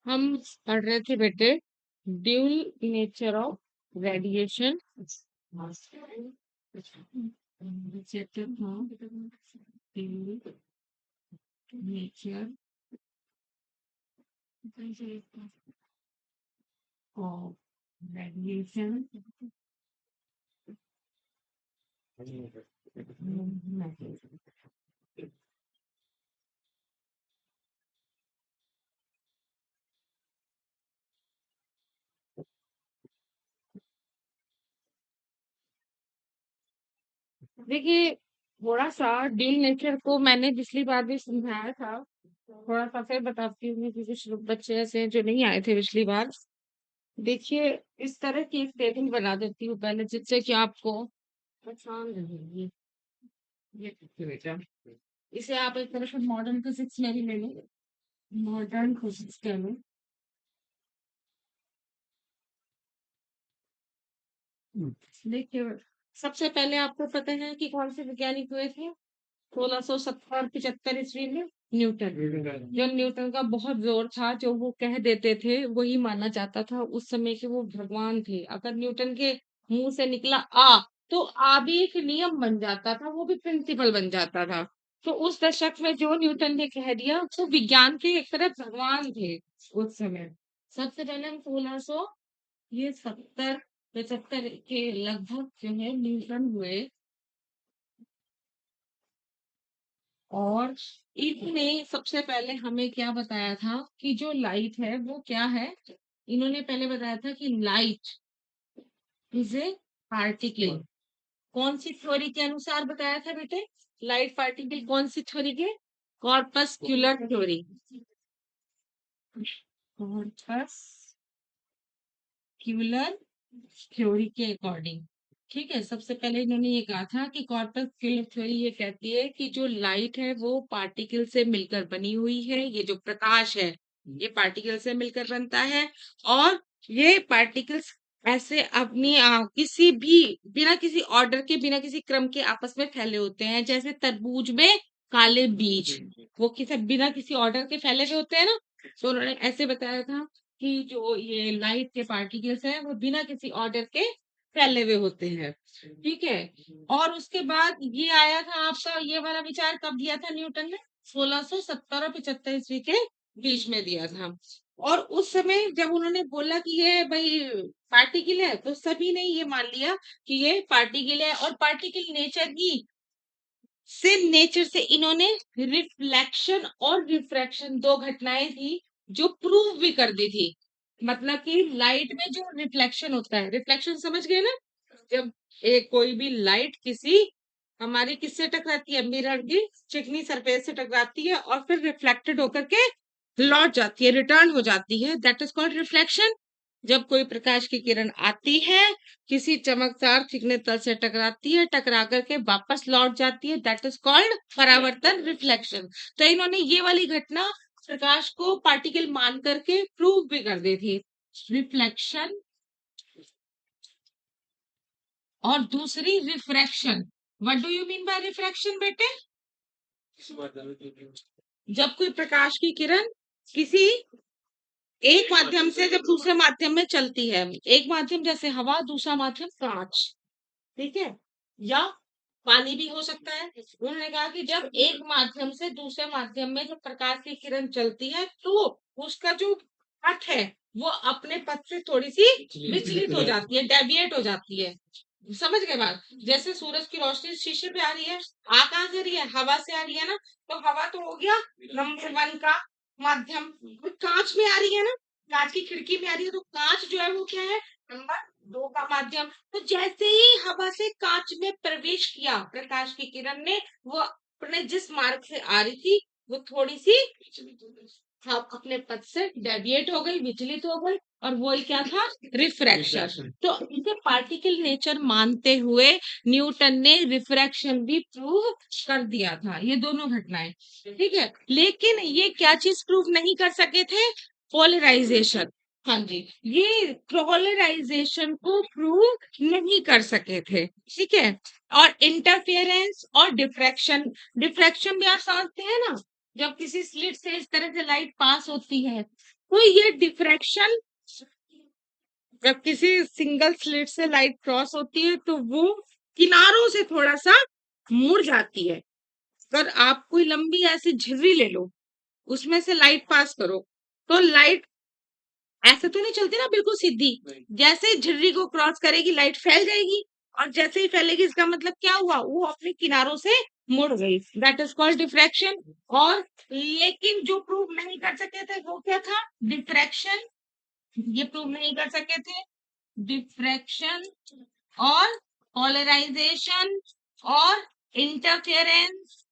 हम पढ़ रहे थे बेटे dual nature of radiation. Chapter था ड्यूल नेचर ऑफ रेडिएशन। देखिए, थोड़ा सा ड्यूल नेचर को मैंने पिछली बार भी समझाया था, थोड़ा सा फिर बताती हूँ क्योंकि कुछ लोग बच्चे ऐसे हैं जो नहीं आए थे पिछली बार। देखिए, इस तरह की एक टेबल बना देती हूँ पहले, जिससे कि आपको पहचान रहेगी। ये देखिए बेटा, इसे आप एक तरह से मॉडर्न फिजिक्स में भी ले लो, मॉडर्न फिजिक्स कह लो। देखिए, सबसे पहले आपको पता है कि कौन से वैज्ञानिक हुए थे 1670-75 ईस्वी में? न्यूटन। जो न्यूटन का बहुत जोर था, जो वो कह देते थे वही माना जाता था उस समय के, वो भगवान थे। अगर न्यूटन के मुंह से निकला आ, तो आ भी एक नियम बन जाता था, वो भी प्रिंसिपल बन जाता था। तो उस दशक में जो न्यूटन ने कह दिया, वो विज्ञान के एक तरह भगवान थे उस समय। सबसे पहले हम 1600 ये 70-75 के लगभग जो है न्यूटन हुए, और इन्होंने सबसे पहले हमें क्या बताया था कि जो लाइट है वो क्या है। इन्होंने पहले बताया था कि लाइट इज ए पार्टिकल। कौन सी थ्योरी के अनुसार बताया था बेटे? लाइट पार्टिकल कौन सी थ्योरी के? कॉर्पस्क्यूलर थ्योरी। कॉर्पस्क्यूलर थ्योरी के अकॉर्डिंग। ठीक है, सबसे पहले इन्होंने ये कहा था कि कॉर्पस्क्यूलर थ्योरी ये कहती है कि जो लाइट है वो पार्टिकल से मिलकर बनी हुई है। ये जो प्रकाश है ये पार्टिकल से मिलकर बनता है, और ये पार्टिकल्स ऐसे अपनी किसी भी बिना किसी ऑर्डर के, बिना किसी क्रम के आपस में फैले होते हैं। जैसे तरबूज में काले बीज, वो किसी बिना किसी ऑर्डर के फैले हुए होते हैं ना। तो उन्होंने ऐसे बताया था कि जो ये लाइट के पार्टिकल्स हैं वो बिना किसी ऑर्डर के फैले हुए होते हैं। ठीक है, और उसके बाद ये आया था आपका, ये वाला विचार कब दिया था न्यूटन ने? 1670 और 75 ईस्वी के बीच में दिया था। और उस समय जब उन्होंने बोला कि ये भाई पार्टिकल है, तो सभी ने ये मान लिया कि ये पार्टिकल है। और पार्टिकल नेचर ही से नेचर से इन्होंने रिफ्लेक्शन और रिफ्रैक्शन दो घटनाएं थी जो प्रूव भी कर दी थी। मतलब कि लाइट में जो रिफ्लेक्शन होता है, रिफ्लेक्शन समझ गए ना? जब एक कोई भी लाइट किसी हमारी किससे टकराती है, मिरर की चिकनी सरफेस से टकराती है और फिर रिफ्लेक्टेड होकर के लौट जाती है, रिटर्न हो जाती है, दैट इज कॉल्ड रिफ्लेक्शन। जब कोई प्रकाश की किरण आती है, किसी चमकदार चिकने तल से टकराती है, टकरा करके वापस लौट जाती है, दैट इज कॉल्ड परावर्तन, रिफ्लेक्शन। तो इन्होंने ये वाली घटना प्रकाश को पार्टिकल मान करके प्रूव भी कर दी थी, रिफ्लेक्शन। और दूसरी refraction. What do you mean by refraction बेटे? जब कोई प्रकाश की किरण किसी एक माध्यम से जब दूसरे माध्यम में चलती है, एक माध्यम जैसे हवा, दूसरा माध्यम कांच, ठीक है, या पानी भी हो सकता है। उन्होंने कहा कि जब एक माध्यम से दूसरे माध्यम में जब प्रकाश की किरण चलती है, तो उसका जो पथ है वो अपने पथ से थोड़ी सी विचलित हो जाती है, डेविएट हो जाती है। समझ गए बात? जैसे सूरज की रोशनी शीशे पे आ रही है, आ कहाँ से रही है? हवा से आ रही है ना। तो हवा तो हो गया नंबर वन का माध्यम। और कांच में आ रही है ना, कांच की खिड़की में आ रही है, तो कांच जो है वो क्या है? नंबर दो का माध्यम। तो जैसे ही हवा से कांच में प्रवेश किया प्रकाश की किरण ने, वो अपने जिस मार्ग से आ रही थी वो थोड़ी सी हाँ अपने पथ से डेविएट हो गई, विचलित हो गई, और वो क्या था, रिफ्रैक्शन। तो इसे पार्टिकल नेचर मानते हुए न्यूटन ने रिफ्रैक्शन भी प्रूव कर दिया था, ये दोनों घटनाएं। ठीक है, लेकिन ये क्या चीज प्रूव नहीं कर सके थे, पोलराइजेशन। हाँ जी, ये पोलराइजेशन को प्रूव नहीं कर सके थे। ठीक है, और इंटरफेरेंस और डिफ्रैक्शन, डिफ्रैक्शन भी आप समझते हैं ना, जब किसी स्लिट से इस तरह से लाइट पास होती है तो ये डिफ्रैक्शन, जब किसी सिंगल स्लिट से लाइट क्रॉस होती है तो वो किनारों से थोड़ा सा मुड़ जाती है। अगर आप कोई लंबी ऐसी झिर्री ले लो, उसमें से लाइट पास करो, तो लाइट ऐसे तो नहीं चलती ना बिल्कुल सीधी, जैसे ही झिर्री को क्रॉस करेगी लाइट फैल जाएगी, और जैसे ही फैलेगी इसका मतलब क्या हुआ, वो अपने किनारों से मुड़ गई, दैट इज कॉल्ड डिफ्रैक्शन। और लेकिन जो प्रूव नहीं कर सके थे वो क्या था, डिफ्रैक्शन, ये प्रूव नहीं कर सके थे, डिफ्रैक्शन और पोलराइजेशन और इंटरफेरेंस,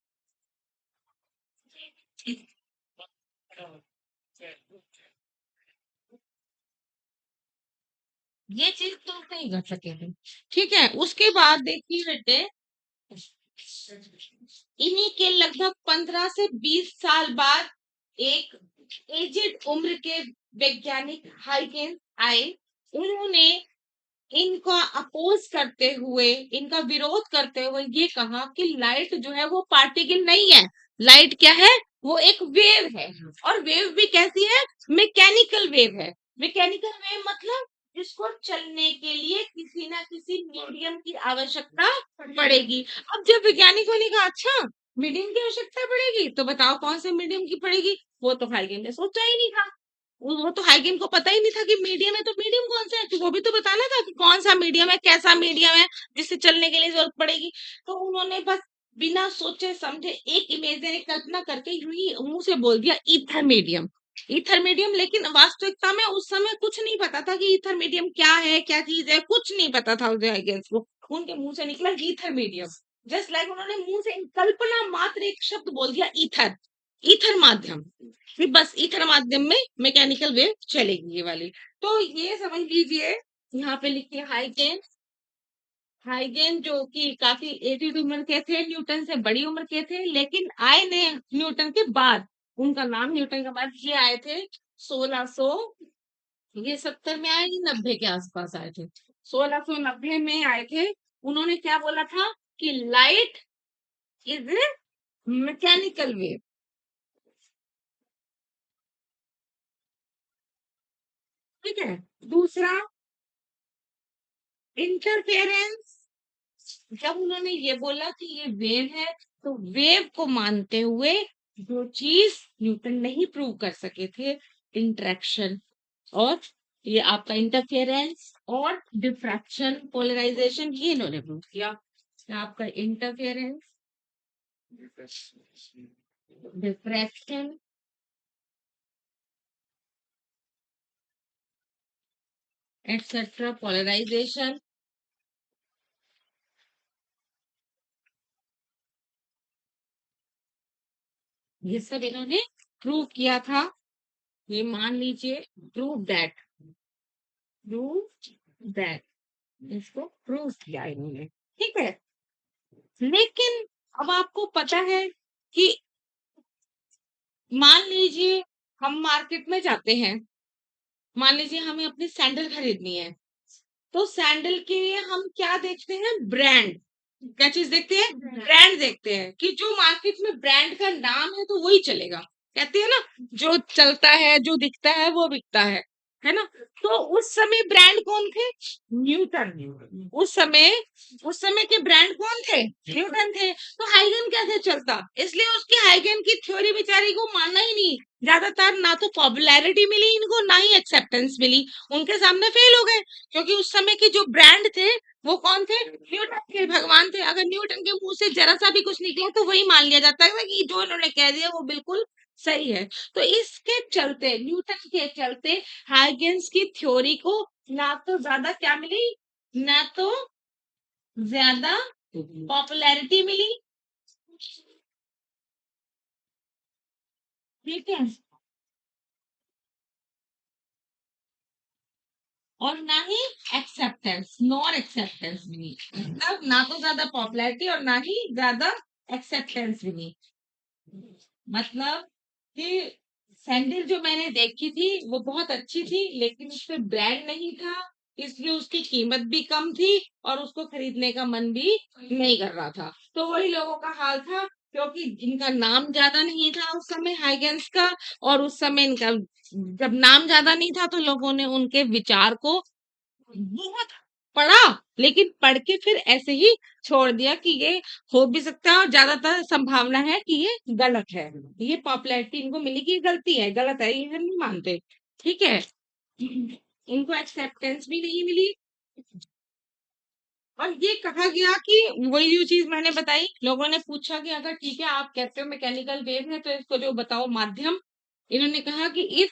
ये चीज प्रूव नहीं कर सके थे। ठीक है, उसके बाद देखिए बेटे, इन्हीं के लगभग 15 से 20 साल बाद एक एजेड उम्र के वैज्ञानिक हाइगेंस आए। उन्होंने इनका अपोज करते हुए, इनका विरोध करते हुए ये कहा कि लाइट जो है वो पार्टिकल नहीं है, लाइट क्या है, वो एक वेव है। और वेव भी कैसी है, मैकेनिकल वेव है। मैकेनिकल वेव मतलब जिसको चलने के लिए किसी ना किसी मीडियम की आवश्यकता पड़ेगी। अब जब वैज्ञानिकों ने कहा अच्छा मीडियम की आवश्यकता पड़ेगी, तो बताओ कौन से मीडियम की पड़ेगी, वो तो हाइगेन ने सोचा ही नहीं था। वो तो हाइगेन को पता ही नहीं था कि मीडियम है, तो मीडियम कौन सा है, तो वो भी तो बताना था कि कौन सा मीडियम है, कैसा मीडियम है जिससे चलने के लिए जरूरत पड़ेगी। तो उन्होंने बस बिना सोचे समझे एक इमेजिनरी कल्पना करके यूं ही मुंह से बोल दिया ईथर मीडियम, ईथर मीडियम। लेकिन वास्तविकता में उस समय कुछ नहीं पता था कि ईथर मीडियम क्या है, क्या चीज है, कुछ नहीं पता था उसे हाइगेन्स को। उनके मुंह से निकला ईथर मीडियम, जस्ट लाइक उन्होंने मुंह से कल्पना मात्र एक शब्द बोल दिया ईथर, ईथर माध्यम, फिर बस ईथर माध्यम में मैकेनिकल वेव चलेगी ये वाली। तो ये समझ लीजिए, यहाँ पे लिखिए हाइगेन, हाइगेन जो कि काफी एजेड उम्र के थे, न्यूटन से बड़ी उम्र के थे, लेकिन आए ने न्यूटन के बाद, उनका नाम न्यूटन के बाद ये आए थे 1600, ये 70 में आए, ये 90 के आसपास आए थे, 1690 में आए थे। उन्होंने क्या बोला था कि लाइट इज मैकेनिकल वेव। ठीक है, दूसरा इंटरफेरेंस, जब उन्होंने ये बोला कि ये वेव है, तो वेव को मानते हुए जो चीज न्यूटन नहीं प्रूव कर सके थे, इंटरेक्शन और ये आपका इंटरफेरेंस और डिफ्रैक्शन, पोलराइजेशन, ये इन्होंने प्रूव किया। आपका इंटरफेरेंस, डिफ्रैक्शन, एटसेट्रा, पोलराइजेशन, ये सब इन्होंने प्रूव किया था। ये मान लीजिए, प्रूव दैट, प्रूव दैट, इसको प्रूव किया इन्होंने। ठीक है, लेकिन अब आपको पता है कि मान लीजिए हम मार्केट में जाते हैं, मान लीजिए हमें अपनी सैंडल खरीदनी है, तो सैंडल के लिए हम क्या देखते हैं, ब्रांड। क्या चीज देखते हैं, ब्रांड देखते हैं, कि जो मार्केट में ब्रांड का नाम है तो वही चलेगा, कहते हैं ना, जो चलता है जो दिखता है वो बिकता है ना। तो उस समय ब्रांड कौन थे, न्यूटन। उस समय के ब्रांड कौन थे, न्यूटन थे। तो हाइगन कैसे चलता, इसलिए उसकी हाइगन की थ्योरी बेचारी को मानना ही नहीं, ज्यादातर ना तो पॉपुलैरिटी मिली इनको, ना ही एक्सेप्टेंस मिली, उनके सामने फेल हो गए। क्योंकि उस समय के जो ब्रांड थे वो कौन थे, न्यूटन के भगवान थे। अगर न्यूटन के मुंह से जरा सा भी कुछ निकला तो वही मान लिया जाता है कि जो इन्होंने कह दिया वो बिल्कुल सही है। तो इसके चलते, न्यूटन के चलते हाइगेंस की थ्योरी को ना तो ज्यादा क्या मिली, ना तो ज्यादा पॉपुलैरिटी मिली। ठीक है, और ना ही एक्सेप्टेंस, नॉन एक्सेप्टेंस भी नहीं, मतलब ना तो ज्यादा पॉपुलैरिटी और ना ही ज्यादा एक्सेप्टेंस भी नहीं। मतलब कि सैंडल जो मैंने देखी थी वो बहुत अच्छी थी, लेकिन उसपे ब्रांड नहीं था, इसलिए उसकी कीमत भी कम थी और उसको खरीदने का मन भी नहीं कर रहा था। तो वही लोगों का हाल था, क्योंकि जिनका नाम ज्यादा नहीं था उस समय हाइगेंस का, और उस समय इनका जब नाम ज्यादा नहीं था तो लोगों ने उनके विचार को बहुत पढ़ा, लेकिन पढ़ के फिर ऐसे ही छोड़ दिया कि ये हो भी सकता है और ज्यादातर संभावना है कि ये गलत है। ये पॉपुलैरिटी इनको मिली कि ये गलती है, गलत है, ये हम नहीं मानते। ठीक है, इनको एक्सेप्टेंस भी नहीं मिली। और ये कहा गया कि वही जो चीज मैंने बताई, लोगों ने पूछा कि अगर ठीक है आप कहते हो मैकेनिकल वेव है तो इसको जो बताओ माध्यम। इन्होंने कहा कि इस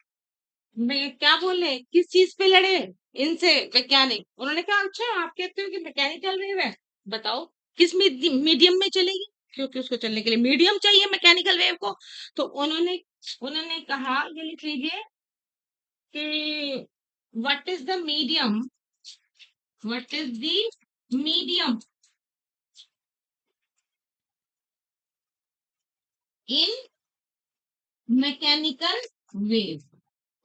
मैं क्या बोल रहे हैं, किस चीज पे लड़े इनसे वैज्ञानिक। उन्होंने कहा अच्छा आप कहते हो कि मैकेनिकल वेव है, बताओ किस मीडियम में चलेगी, क्योंकि उसको चलने के लिए मीडियम चाहिए मैकेनिकल वेव को। तो उन्होंने उन्होंने कहा, ये लिख लीजिए कि what is the medium, what is the medium in mechanical wave.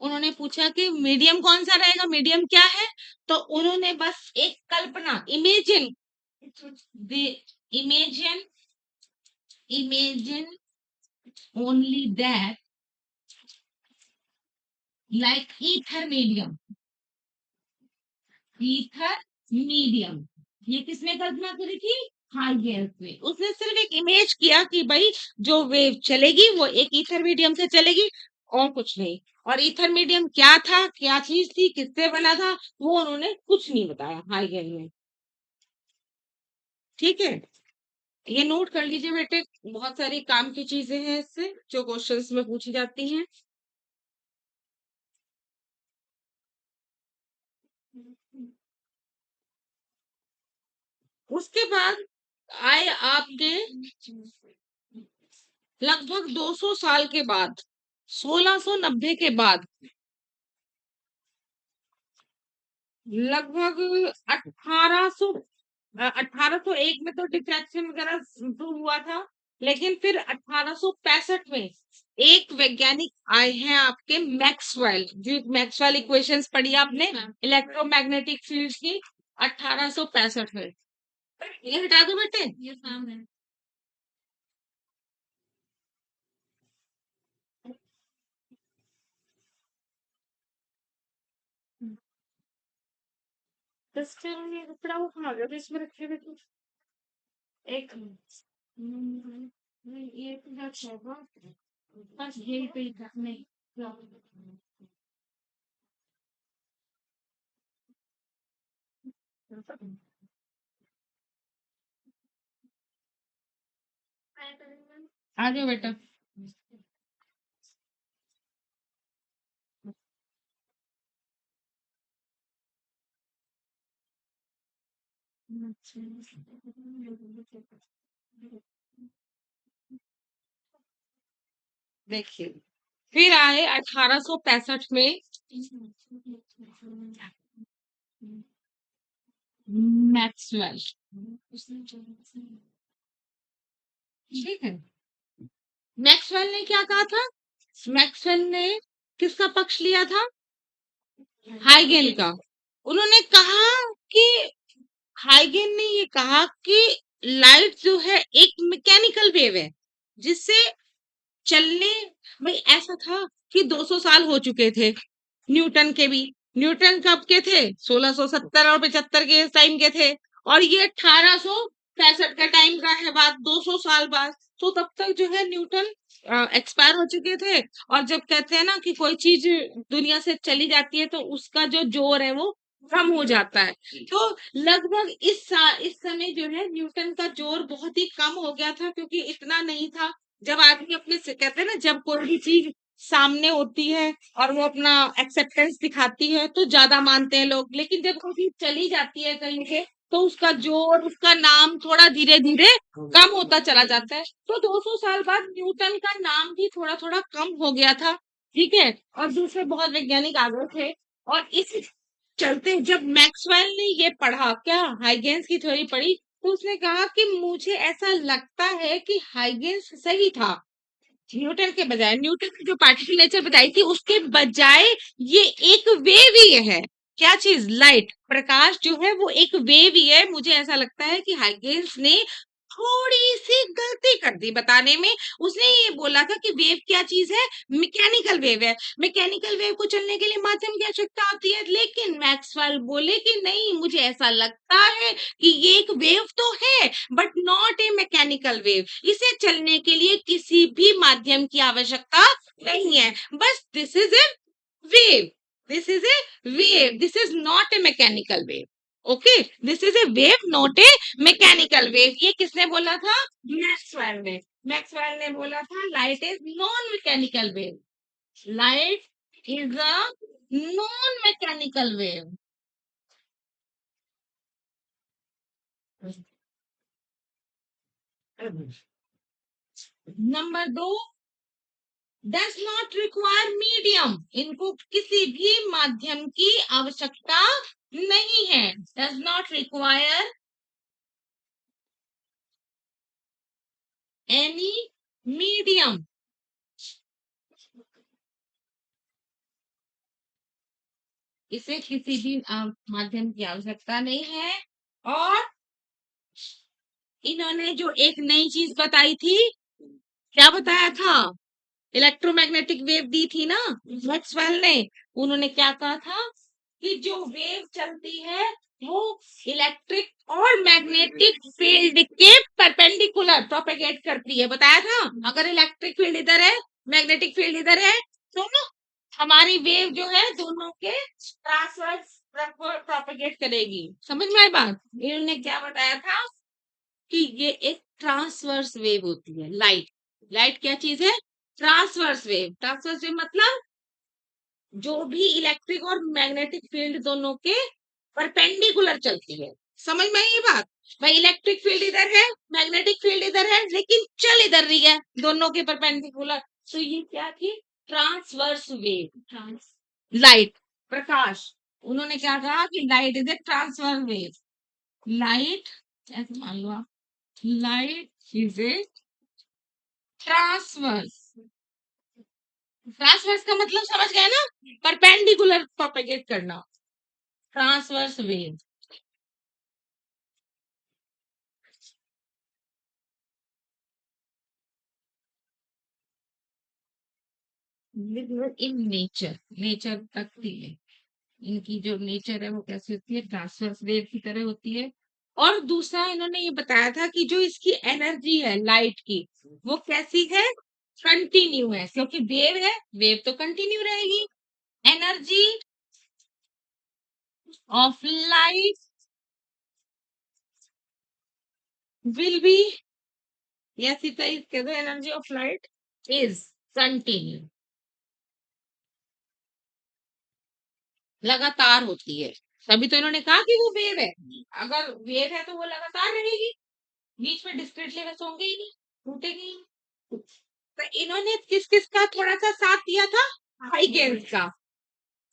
उन्होंने पूछा कि मीडियम कौन सा रहेगा, मीडियम क्या है। तो उन्होंने बस एक कल्पना, imagine, imagine imagine only that like ether medium। ये किसने कल्पना करी थी, हाइगेंस ने। उसने सिर्फ एक इमेज किया कि भाई जो वेव चलेगी वो एक ईथर मीडियम से चलेगी और कुछ नहीं। और ईथर मीडियम क्या था, क्या चीज थी, किससे बना था, वो उन्होंने कुछ नहीं बताया हाइगेंस ने। ठीक है, ये नोट कर लीजिए बेटे, बहुत सारी काम की चीजें हैं इससे जो क्वेश्चंस में पूछी जाती हैं। उसके बाद आए आपके लगभग 200 साल के बाद, 1690 के बाद, लगभग 1800 1801 में तो डिफ्रैक्शन वगैरह प्रूव हुआ था, लेकिन फिर 1865 में एक वैज्ञानिक आए हैं आपके मैक्सवेल, जो मैक्सवेल इक्वेशंस पढ़ी आपने इलेक्ट्रोमैग्नेटिक फील्ड्स की, 1865 में। ये हटा दो बेटे, ये सामने ये कपड़ा वो कहाँ गया, तो इसमें रखे हुए थे। एक ये तो होगा, बस यही पे ही था, नहीं आ जाओ बेटा। देखिए, फिर आए 1865 में मैक्सवेल। ठीक है, मैक्सवेल ने क्या कहा था, मैक्सवेल ने किसका पक्ष लिया था, हाइगेन का। उन्होंने कहा कि हाइगेन ने ये कहा कि लाइट जो है एक मैकेनिकल वेव है जिससे चलने, भाई ऐसा था कि 200 साल हो चुके थे न्यूटन के भी। न्यूटन कब के थे, 1670 और 75 के टाइम के थे, और ये 1865 का टाइम का है बात, 200 साल बाद। तो तब तक जो है न्यूटन एक्सपायर हो चुके थे। और जब कहते हैं ना कि कोई चीज दुनिया से चली जाती है तो उसका जो जोर है वो कम हो जाता है। तो लगभग इस समय जो है न्यूटन का जोर बहुत ही कम हो गया था, क्योंकि इतना नहीं था। जब आदमी अपने से कहते हैं ना, जब कोई भी चीज सामने होती है और वो अपना एक्सेप्टेंस दिखाती है तो ज्यादा मानते हैं लोग, लेकिन जब कोई चीज चली जाती है कहीं से तो उसका जोर, उसका नाम थोड़ा धीरे धीरे कम होता चला जाता है। तो 200 साल बाद न्यूटन का नाम भी थोड़ा थोड़ा कम हो गया था। ठीक है, और दूसरे बहुत वैज्ञानिक आ गए थे। और इस चलते हैं, जब मैक्सवेल ने ये पढ़ा, क्या हाइगेंस की थ्योरी पढ़ी, तो उसने कहा कि मुझे ऐसा लगता है कि हाइगेंस सही था न्यूटन के बजाय। न्यूटन ने जो पार्टिकल नेचर बताई थी उसके बजाय ये एक वेव ही है। क्या चीज? लाइट, प्रकाश जो है वो एक वेव ही है। मुझे ऐसा लगता है कि हाइगेंस ने थोड़ी सी गलती कर दी बताने में। उसने ये बोला था कि वेव क्या चीज है, मैकेनिकल वेव है। मैकेनिकल वेव को चलने के लिए माध्यम की आवश्यकता होती है, लेकिन मैक्सवेल बोले कि नहीं, मुझे ऐसा लगता है कि ये एक वेव तो है but not a mechanical wave. इसे चलने के लिए किसी भी माध्यम की आवश्यकता नहीं है, बस this is a wave, this is a wave, this is not a mechanical wave. Okay, this is a wave not a mechanical wave. ये किसने बोला था? मैक्सवेल ने। मैक्सवेल ने बोला था light is non mechanical wave, light is a non mechanical wave. Number दो, does not require medium, इनको किसी भी माध्यम की आवश्यकता नहीं है। Does not require any medium, इसे किसी भी माध्यम की आवश्यकता नहीं है। और इन्होंने जो एक नई चीज बताई थी, क्या बताया था? इलेक्ट्रोमैग्नेटिक वेव दी थी ना मैक्सवेल ने। उन्होंने क्या कहा था कि जो वेव चलती है वो इलेक्ट्रिक और मैग्नेटिक फील्ड के परपेंडिकुलर प्रोपेगेट करती है, बताया था। अगर इलेक्ट्रिक फील्ड इधर है, मैग्नेटिक फील्ड इधर है, तो हमारी वेव जो है दोनों के ट्रांसवर्स प्रोपेगेट करेगी। समझ में आई बात? इन्होंने क्या बताया था कि ये एक ट्रांसवर्स वेव होती है। लाइट, लाइट क्या चीज है? Transverse wave. ट्रांसवर्स वेव मतलब जो भी इलेक्ट्रिक और मैग्नेटिक फील्ड दोनों के परपेंडिकुलर चलती है। समझ में आई ये बात? भाई इलेक्ट्रिक फील्ड इधर है, मैग्नेटिक फील्ड इधर है, लेकिन चल इधर रही है दोनों के परपेंडिकुलर। तो ये क्या थी? Transverse wave. ट्रांस, लाइट, प्रकाश। उन्होंने क्या कहा कि light is a transverse wave. Light, ऐसे मान लो आप, light is a transverse. Transverse का मतलब समझ गए ना? परपेंडिकुलर प्रोपेगेट करना, transverse wave. In nature, nature तकती है, इनकी जो नेचर है वो कैसी होती है? ट्रांसवर्स वेव की तरह होती है। और दूसरा इन्होंने ये बताया था कि जो इसकी एनर्जी है लाइट की, वो कैसी है? कंटिन्यू है, क्योंकि वेव है, वेव तो कंटिन्यू रहेगी। Energy of light will be, yes it is, the energy of light is continue, लगातार होती है। तभी तो इन्होंने कहा कि वो वेव है। अगर वेव है तो वो लगातार रहेगी, बीच में डिस्क्रीट लेवल्स होंगे ही नहीं, टूटेगी ही नहीं। तो इन्होंने किस किस का थोड़ा सा साथ दिया था? हाइगेंस का।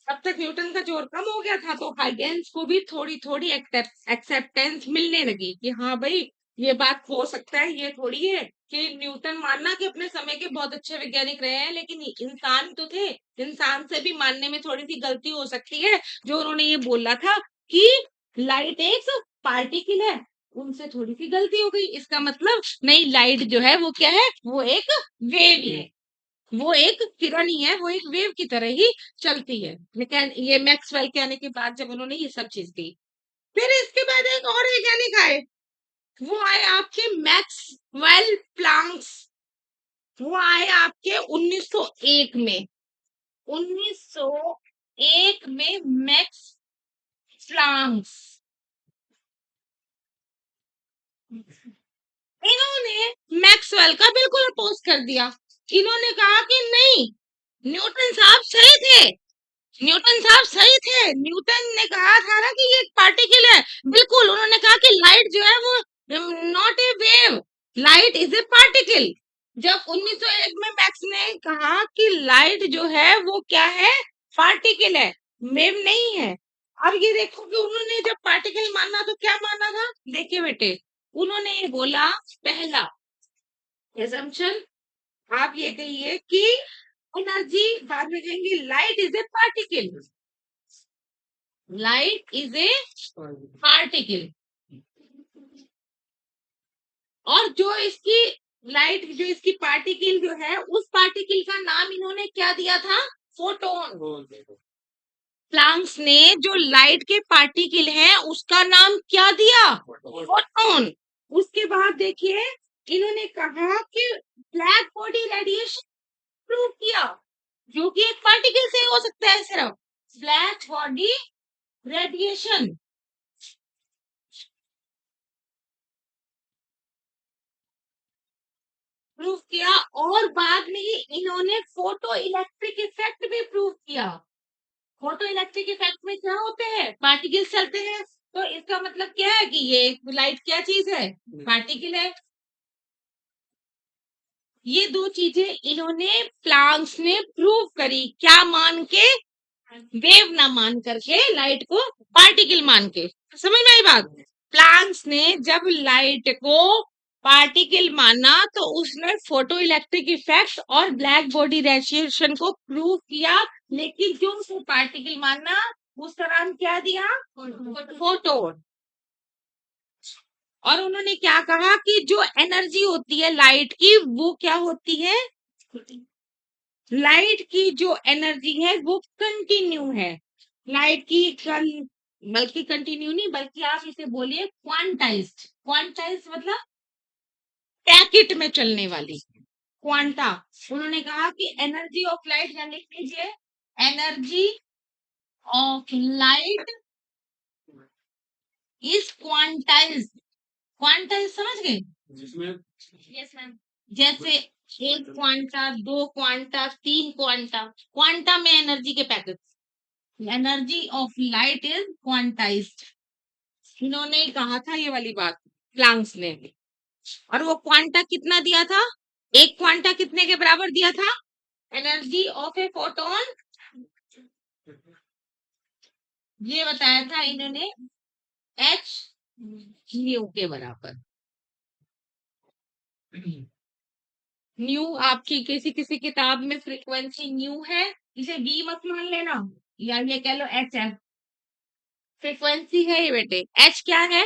तब तक न्यूटन का जोर कम हो गया था, तो हाइगेंस को भी थोड़ी थोड़ी एक्सेप्टेंस मिलने लगी कि हाँ भाई ये बात हो सकता है। ये थोड़ी है कि न्यूटन मानना कि अपने समय के बहुत अच्छे वैज्ञानिक रहे हैं, लेकिन इंसान तो थे, इंसान से भी मानने में थोड़ी सी गलती हो सकती है। जो उन्होंने ये बोला था कि लाइट एक पार्टिकल है, उनसे थोड़ी सी गलती हो गई। इसका मतलब नहीं, लाइट जो है वो क्या है? वो एक वेव ही है, वो एक किरण ही है, वो एक वेव की तरह ही चलती है। लेकिन ये मैक्सवेल के आने के बाद जब उन्होंने ये सब चीज की, फिर इसके बाद एक और वैज्ञानिक आए, वो आए आपके मैक्सवेल प्लांक्स। वो आए आपके 1901 में। 1901 में मैक्स प्लांक्स, इन्होंने मैक्सवेल का बिल्कुल अपोज कर दिया। इन्होंने कहा कि नहीं, न्यूटन साहब सही थे, न्यूटन साहब सही थे। न्यूटन ने कहा था ना कि ये एक पार्टिकल है। बिल्कुल, उन्होंने कहा कि लाइट जो है वो not a wave, light is A particle. जब 1901 में मैक्स ने कहा कि लाइट जो है वो क्या है? पार्टिकल है, वेव नहीं है। अब ये देखो कि उन्होंने जब पार्टिकल माना तो क्या माना था, देखिए बेटे, उन्होंने ये बोला, पहला assumption आप ये कहिए कि एनर्जी, बाद में कहेंगे light is A particle, light is A particle, और जो इसकी लाइट, जो इसकी पार्टिकल जो है, उस पार्टिकल का नाम इन्होंने क्या दिया था, फोटोन। प्लांक्स ने जो लाइट के पार्टिकल है उसका नाम क्या दिया, फोटोन। उसके बाद देखिए इन्होंने कहा कि ब्लैक बॉडी रेडिएशन प्रूव किया, जो कि एक पार्टिकल से हो सकता है, सिर्फ ब्लैक बॉडी रेडिएशन प्रूव किया, और बाद में ही इन्होंने फोटो इलेक्ट्रिक इफेक्ट भी प्रूव किया। फोटो इलेक्ट्रिक इफेक्ट में क्या होते हैं, पार्टिकल्स चलते हैं, तो इसका मतलब क्या है कि ये लाइट क्या चीज है, पार्टिकल है। ये दो चीजें इन्होंने, प्लांक्स ने प्रूव करी, क्या मान के, वेव ना मान करके, लाइट को पार्टिकल मान के। समझ में आई बात, प्लांक्स ने जब लाइट को पार्टिकल माना तो उसने फोटो इलेक्ट्रिक इफेक्ट और ब्लैक बॉडी रेडिएशन को प्रूव किया, लेकिन जो उसने पार्टिकल माना उसका नाम क्या दिया, फोटोन। और उन्होंने क्या कहा कि जो एनर्जी होती है लाइट की वो क्या होती है, लाइट की जो एनर्जी है वो कंटिन्यू है, लाइट की बल्कि कंटिन्यू नहीं, बल्कि आप इसे बोलिए क्वांटाइज्ड, क्वांटाइज्ड मतलब पैकेट में चलने वाली, क्वांटा। उन्होंने कहा कि एनर्जी ऑफ लाइट, यानी लिख लीजिए, energy of light is quantized, quantize समझ गए, जिसमें, यस मैम, जैसे एक क्वांटा, दो क्वांटा, तीन क्वांटा, क्वांटा में एनर्जी के packet, energy of light is quantized, इन्होंने कहा था ये वाली बात, प्लांक्स ने। और वो क्वांटा कितना दिया था, एक क्वांटा कितने के बराबर दिया था, एनर्जी ऑफ ए फोटोन, ये बताया था इन्होंने, एच न्यू के बराबर। न्यू आपकी किसी किसी किताब में फ्रीक्वेंसी न्यू है, इसे वी मत मान लेना, या ये कह लो एच है, फ्रीक्वेंसी है ये बेटे। एच क्या है,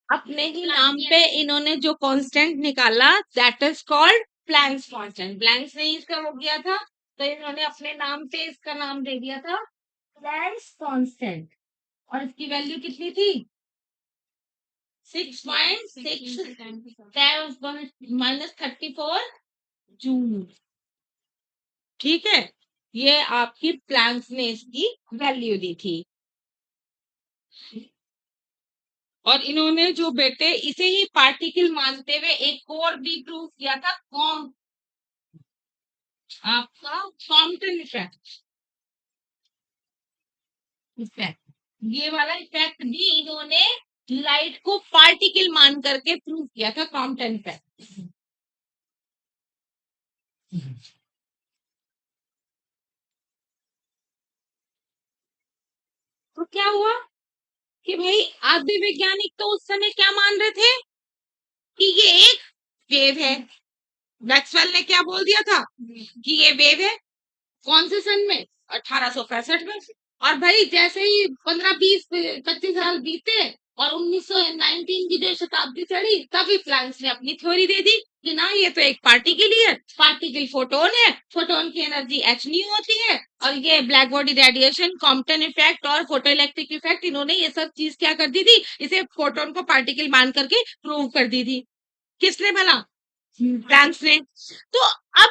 अपने ही नाम पे इन्होंने जो कांस्टेंट निकाला, that is called Planck's constant. Planck's ने इसका हो गया था, तो इन्होंने अपने नाम पे इसका नाम दे दिया था प्लैंक्स कांस्टेंट, और इसकी वैल्यू कितनी थी, 6.6 -34 जूल। ठीक है, ये आपकी प्लैंक्स ने इसकी वैल्यू दी थी। और इन्होंने जो बेटे इसे ही पार्टिकल मानते हुए एक और भी प्रूव किया था, आपका कॉम्पटन इफेक्ट, इफेक्ट, ये वाला इफेक्ट भी इन्होंने लाइट को पार्टिकल मान करके प्रूव किया था, कॉम्पटन इफेक्ट। तो क्या हुआ कि भाई आधे वैज्ञानिक तो उस समय क्या मान रहे थे कि ये एक वेव है, मैक्सवेल ने क्या बोल दिया था कि ये वेव है, कौन से सन में, 1865 में। और भाई जैसे ही 15 20 25 साल बीते और 1919 की जो शताब्दी चढ़ी, तभी प्लैंक्स ने अपनी थ्योरी दे दी कि ना ये तो एक पार्टिकल ही है, पार्टिकल फोटोन है, फोटोन की एनर्जी एच न्यू होती है, और ये black body radiation, Compton effect और फोटो इलेक्ट्रिक इफेक्ट, इन्होंने ये सब चीज क्या कर दी थी, इसे फोटोन को पार्टिकल मान करके प्रूव कर दी थी। किसने भला, प्लैंक्स ने। तो अब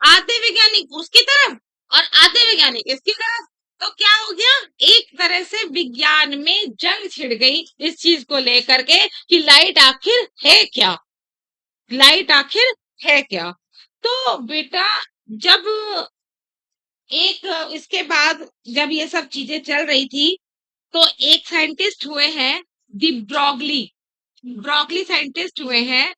आधे वैज्ञानिक उसकी तरफ और आधे वैज्ञानिक इसकी तरफ, तो क्या हो गया, एक तरह से विज्ञान में जंग छिड़ गई इस चीज को लेकर के कि लाइट आखिर है क्या, लाइट आखिर है क्या। तो बेटा जब एक इसके बाद जब ये सब चीजें चल रही थी, तो एक साइंटिस्ट हुए हैं, दी ब्रॉगली, ब्रॉगली साइंटिस्ट हुए हैं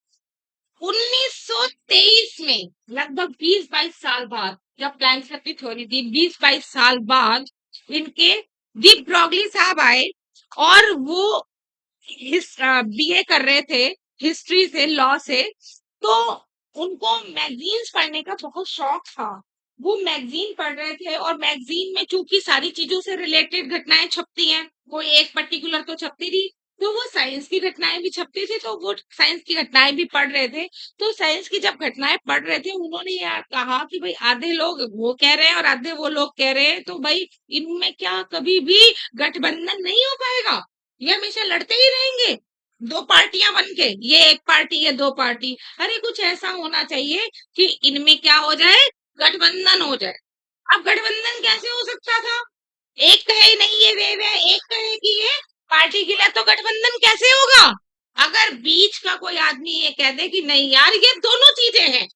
1923 में, लगभग 20-22 साल बाद, जब प्लैंक्स ने अपनी थ्योरी दी, 20-22 साल बाद इनके दीप ब्रॉगली साहब आए और वो बीए कर रहे थे हिस्ट्री से, लॉ से। तो उनको मैगजीन्स पढ़ने का बहुत शौक था। वो मैगजीन पढ़ रहे थे और मैगजीन में चूंकि सारी चीजों से रिलेटेड घटनाएं छपती हैं, कोई एक पर्टिकुलर तो छपती नहीं, तो वो साइंस की घटनाएं भी छपती थी, तो वो साइंस की घटनाएं भी पढ़ रहे थे। तो साइंस की जब घटनाएं पढ़ रहे थे, उन्होंने यार कहा कि भाई आधे लोग वो कह रहे हैं और आधे वो लोग कह रहे हैं, तो भाई इनमें क्या कभी भी गठबंधन नहीं हो पाएगा? ये हमेशा लड़ते ही रहेंगे दो पार्टियां बन के, ये एक पार्टी ये दो पार्टी। अरे कुछ ऐसा होना चाहिए कि इनमें क्या हो जाए, गठबंधन हो जाए। अब गठबंधन कैसे हो सकता था? एक कहे नहीं ये वेव है, एक कहे कि ये पार्टी के लिए, तो गठबंधन कैसे होगा? अगर बीच का कोई आदमी ये कह दे कि नहीं यार ये दोनों चीजें हैं,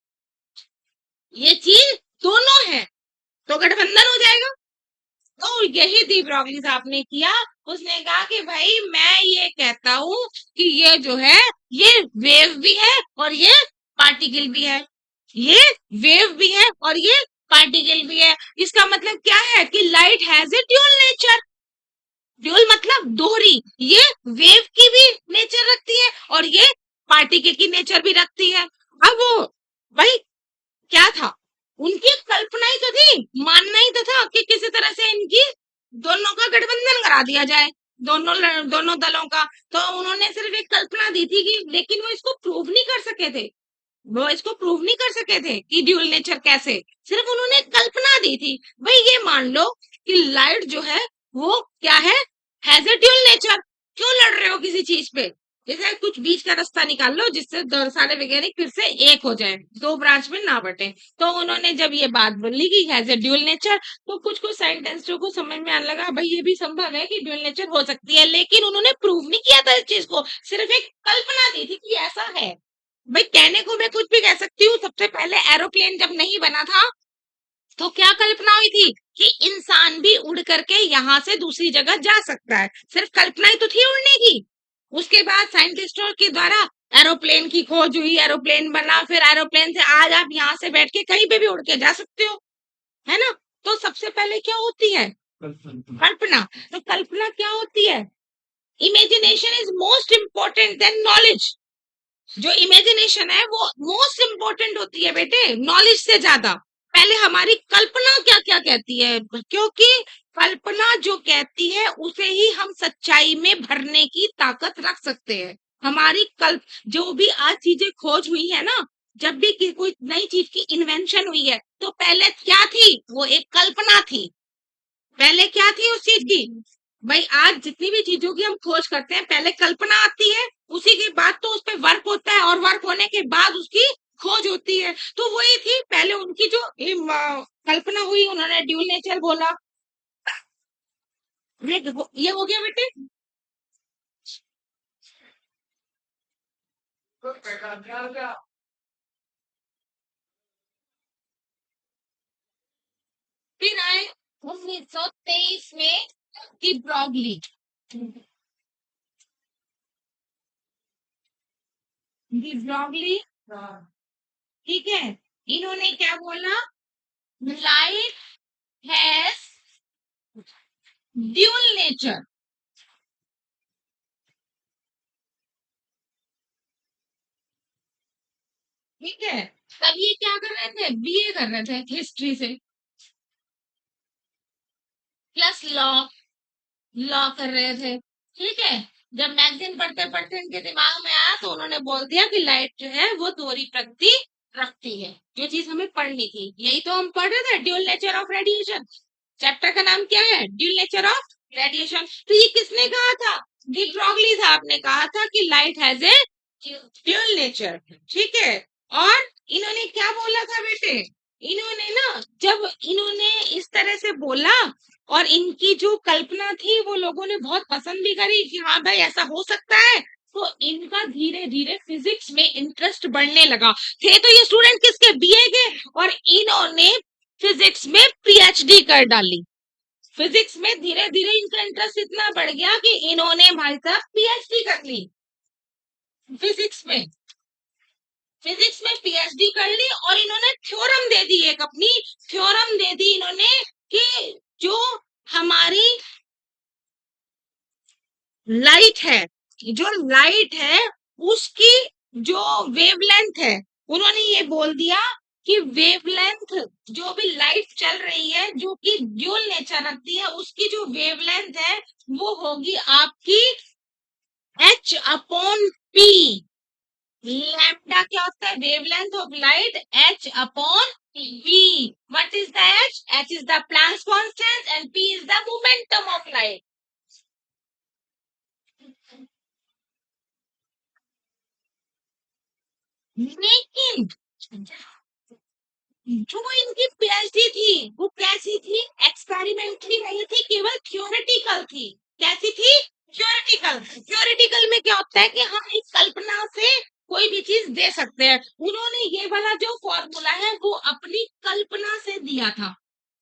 ये चीज दोनों है, तो गठबंधन हो जाएगा। तो यही दीप रॉगली साहब ने किया। उसने कहा कि भाई मैं ये कहता हूँ कि ये जो है, ये वेव भी है और ये पार्टिकल भी है। ये वेव भी है और ये पार्टिकल भी है। इसका मतलब क्या है कि light has a dual nature. Dual मतलब दोहरी। ये वेव की भी नेचर रखती है और ये पार्टिकल की नेचर भी रखती है। अब वो भाई क्या था, उनकी कल्पना ही तो थी, मानना ही तो था कि किसी तरह से इनकी दोनों का गठबंधन करा दिया जाए, दोनों दलों का। तो उन्होंने सिर्फ एक कल्पना दी थी कि, लेकिन वो इसको प्रूव नहीं कर सके थे। वो इसको प्रूव नहीं कर सके थे कि ड्यूल नेचर कैसे, सिर्फ उन्होंने कल्पना दी थी। भाई ये मान लो कि लाइट जो है वो क्या है, हैज ए ड्यूल नेचर। क्यों लड़ रहे हो किसी चीज पे? जैसे कुछ बीच का रास्ता निकाल लो जिससे सारे वैज्ञानिक फिर से एक हो जाए, दो ब्रांच में ना बटे। तो उन्होंने जब ये बात बोली कि हैज ए ड्यूल नेचर, तो कुछ कुछ साइंटिस्टों को समझ में आने लगा भाई ये भी संभव है कि ड्यूल नेचर हो सकती है, लेकिन उन्होंने प्रूव नहीं किया था इस चीज को, सिर्फ एक कल्पना दी थी कि ऐसा है। भाई कहने को मैं कुछ भी कह सकती हूँ। सबसे पहले एरोप्लेन जब नहीं बना था, तो क्या कल्पना हुई थी कि इंसान भी उड़ करके यहाँ से दूसरी जगह जा सकता है, सिर्फ कल्पना ही तो थी उड़ने की। उसके बाद साइंटिस्टों के द्वारा एरोप्लेन की खोज हुई, एरोप्लेन बना, फिर एरोप्लेन से आज आप यहाँ से बैठ के कहीं पे भी उड़ के जा सकते हो, है ना? तो सबसे पहले क्या होती है? कल्पना। तो कल्पना क्या होती है? Imagination is most important then knowledge. जो इमेजिनेशन है वो मोस्ट इंपॉर्टेंट होती है बेटे, नॉलेज से ज्यादा। पहले हमारी कल्पना क्या क्या कहती है, क्योंकि कल्पना जो कहती है उसे ही हम सच्चाई में भरने की ताकत रख सकते हैं। हमारी कल्प जो भी आज चीजें खोज हुई है ना, जब भी कोई नई चीज की इन्वेंशन हुई है, तो पहले क्या थी? वो एक कल्पना थी। पहले क्या थी उस चीज की? भाई आज जितनी भी चीजों की हम खोज करते हैं, पहले कल्पना आती है, उसी के बाद तो उस पे वर्क होता है और वर्क होने के बाद उसकी खोज होती है। तो वही थी पहले उनकी जो कल्पना हुई, उन्होंने ड्यूल नेचर बोला। ये हो गया बेटे। फिर आए 1923 में दी ब्रॉगली। दी ब्रॉगली, ठीक है, इन्होंने क्या बोला? Light has dual nature. ठीक है, तब ये क्या कर रहे थे? बीए कर रहे थे हिस्ट्री से, प्लस लॉ, लॉ कर रहे थे। ठीक है, जब मैगजीन पढ़ते पढ़ते इनके दिमाग में आया तो उन्होंने बोल दिया कि लाइट जो है वो दोहरी प्रकृति रखती है, जो चीज हमें पढ़नी थी। यही तो हम पढ़ रहे थे, dual nature of radiation. Chapter का नाम क्या है? Dual nature of radiation. तो ये किसने कहा था? डी ब्रॉगली साहब ने कहा था कि light has a dual nature. ठीक है, और इन्होंने क्या बोला था बेटे? इन्होंने ना, जब इन्होंने इस तरह से बोला और इनकी जो कल्पना थी वो लोगों ने बहुत पसंद भी करी कि हाँ भाई ऐसा हो सकता है, तो इनका धीरे धीरे फिजिक्स में इंटरेस्ट बढ़ने लगा। थे तो ये स्टूडेंट किसके? बीए के, और इन्होंने फिजिक्स में पीएचडी कर डाली। फिजिक्स में धीरे धीरे इनका इंटरेस्ट इतना बढ़ गया कि इन्होंने भाई साहब पीएचडी कर ली फिजिक्स में। फिजिक्स में पीएचडी कर ली और इन्होंने थ्योरम दे दी, एक अपनी थ्योरम दे दी इन्होंने कि जो हमारी लाइट है, जो लाइट है उसकी जो वेवलेंथ है, उन्होंने ये बोल दिया कि वेवलेंथ, जो भी लाइट चल रही है जो कि ड्यूल नेचर रखती है, उसकी जो वेवलेंथ है वो होगी आपकी h अपॉन p। लैम्डा क्या होता है? Wavelength of light h upon v। What is the h? h is the Planck's constant and p is the momentum of light. लेकिन जो इनकी पीएचडी थी वो कैसी थी? एक्सपेरिमेंटली नहीं थी, केवल थ्योरेटिकल थी। कैसी थी? थ्योरेटिकल। थ्योरेटिकल में क्या होता है कि हम एक कल्पना से कोई भी चीज दे सकते हैं। उन्होंने ये वाला जो फॉर्मूला है वो अपनी कल्पना से दिया था,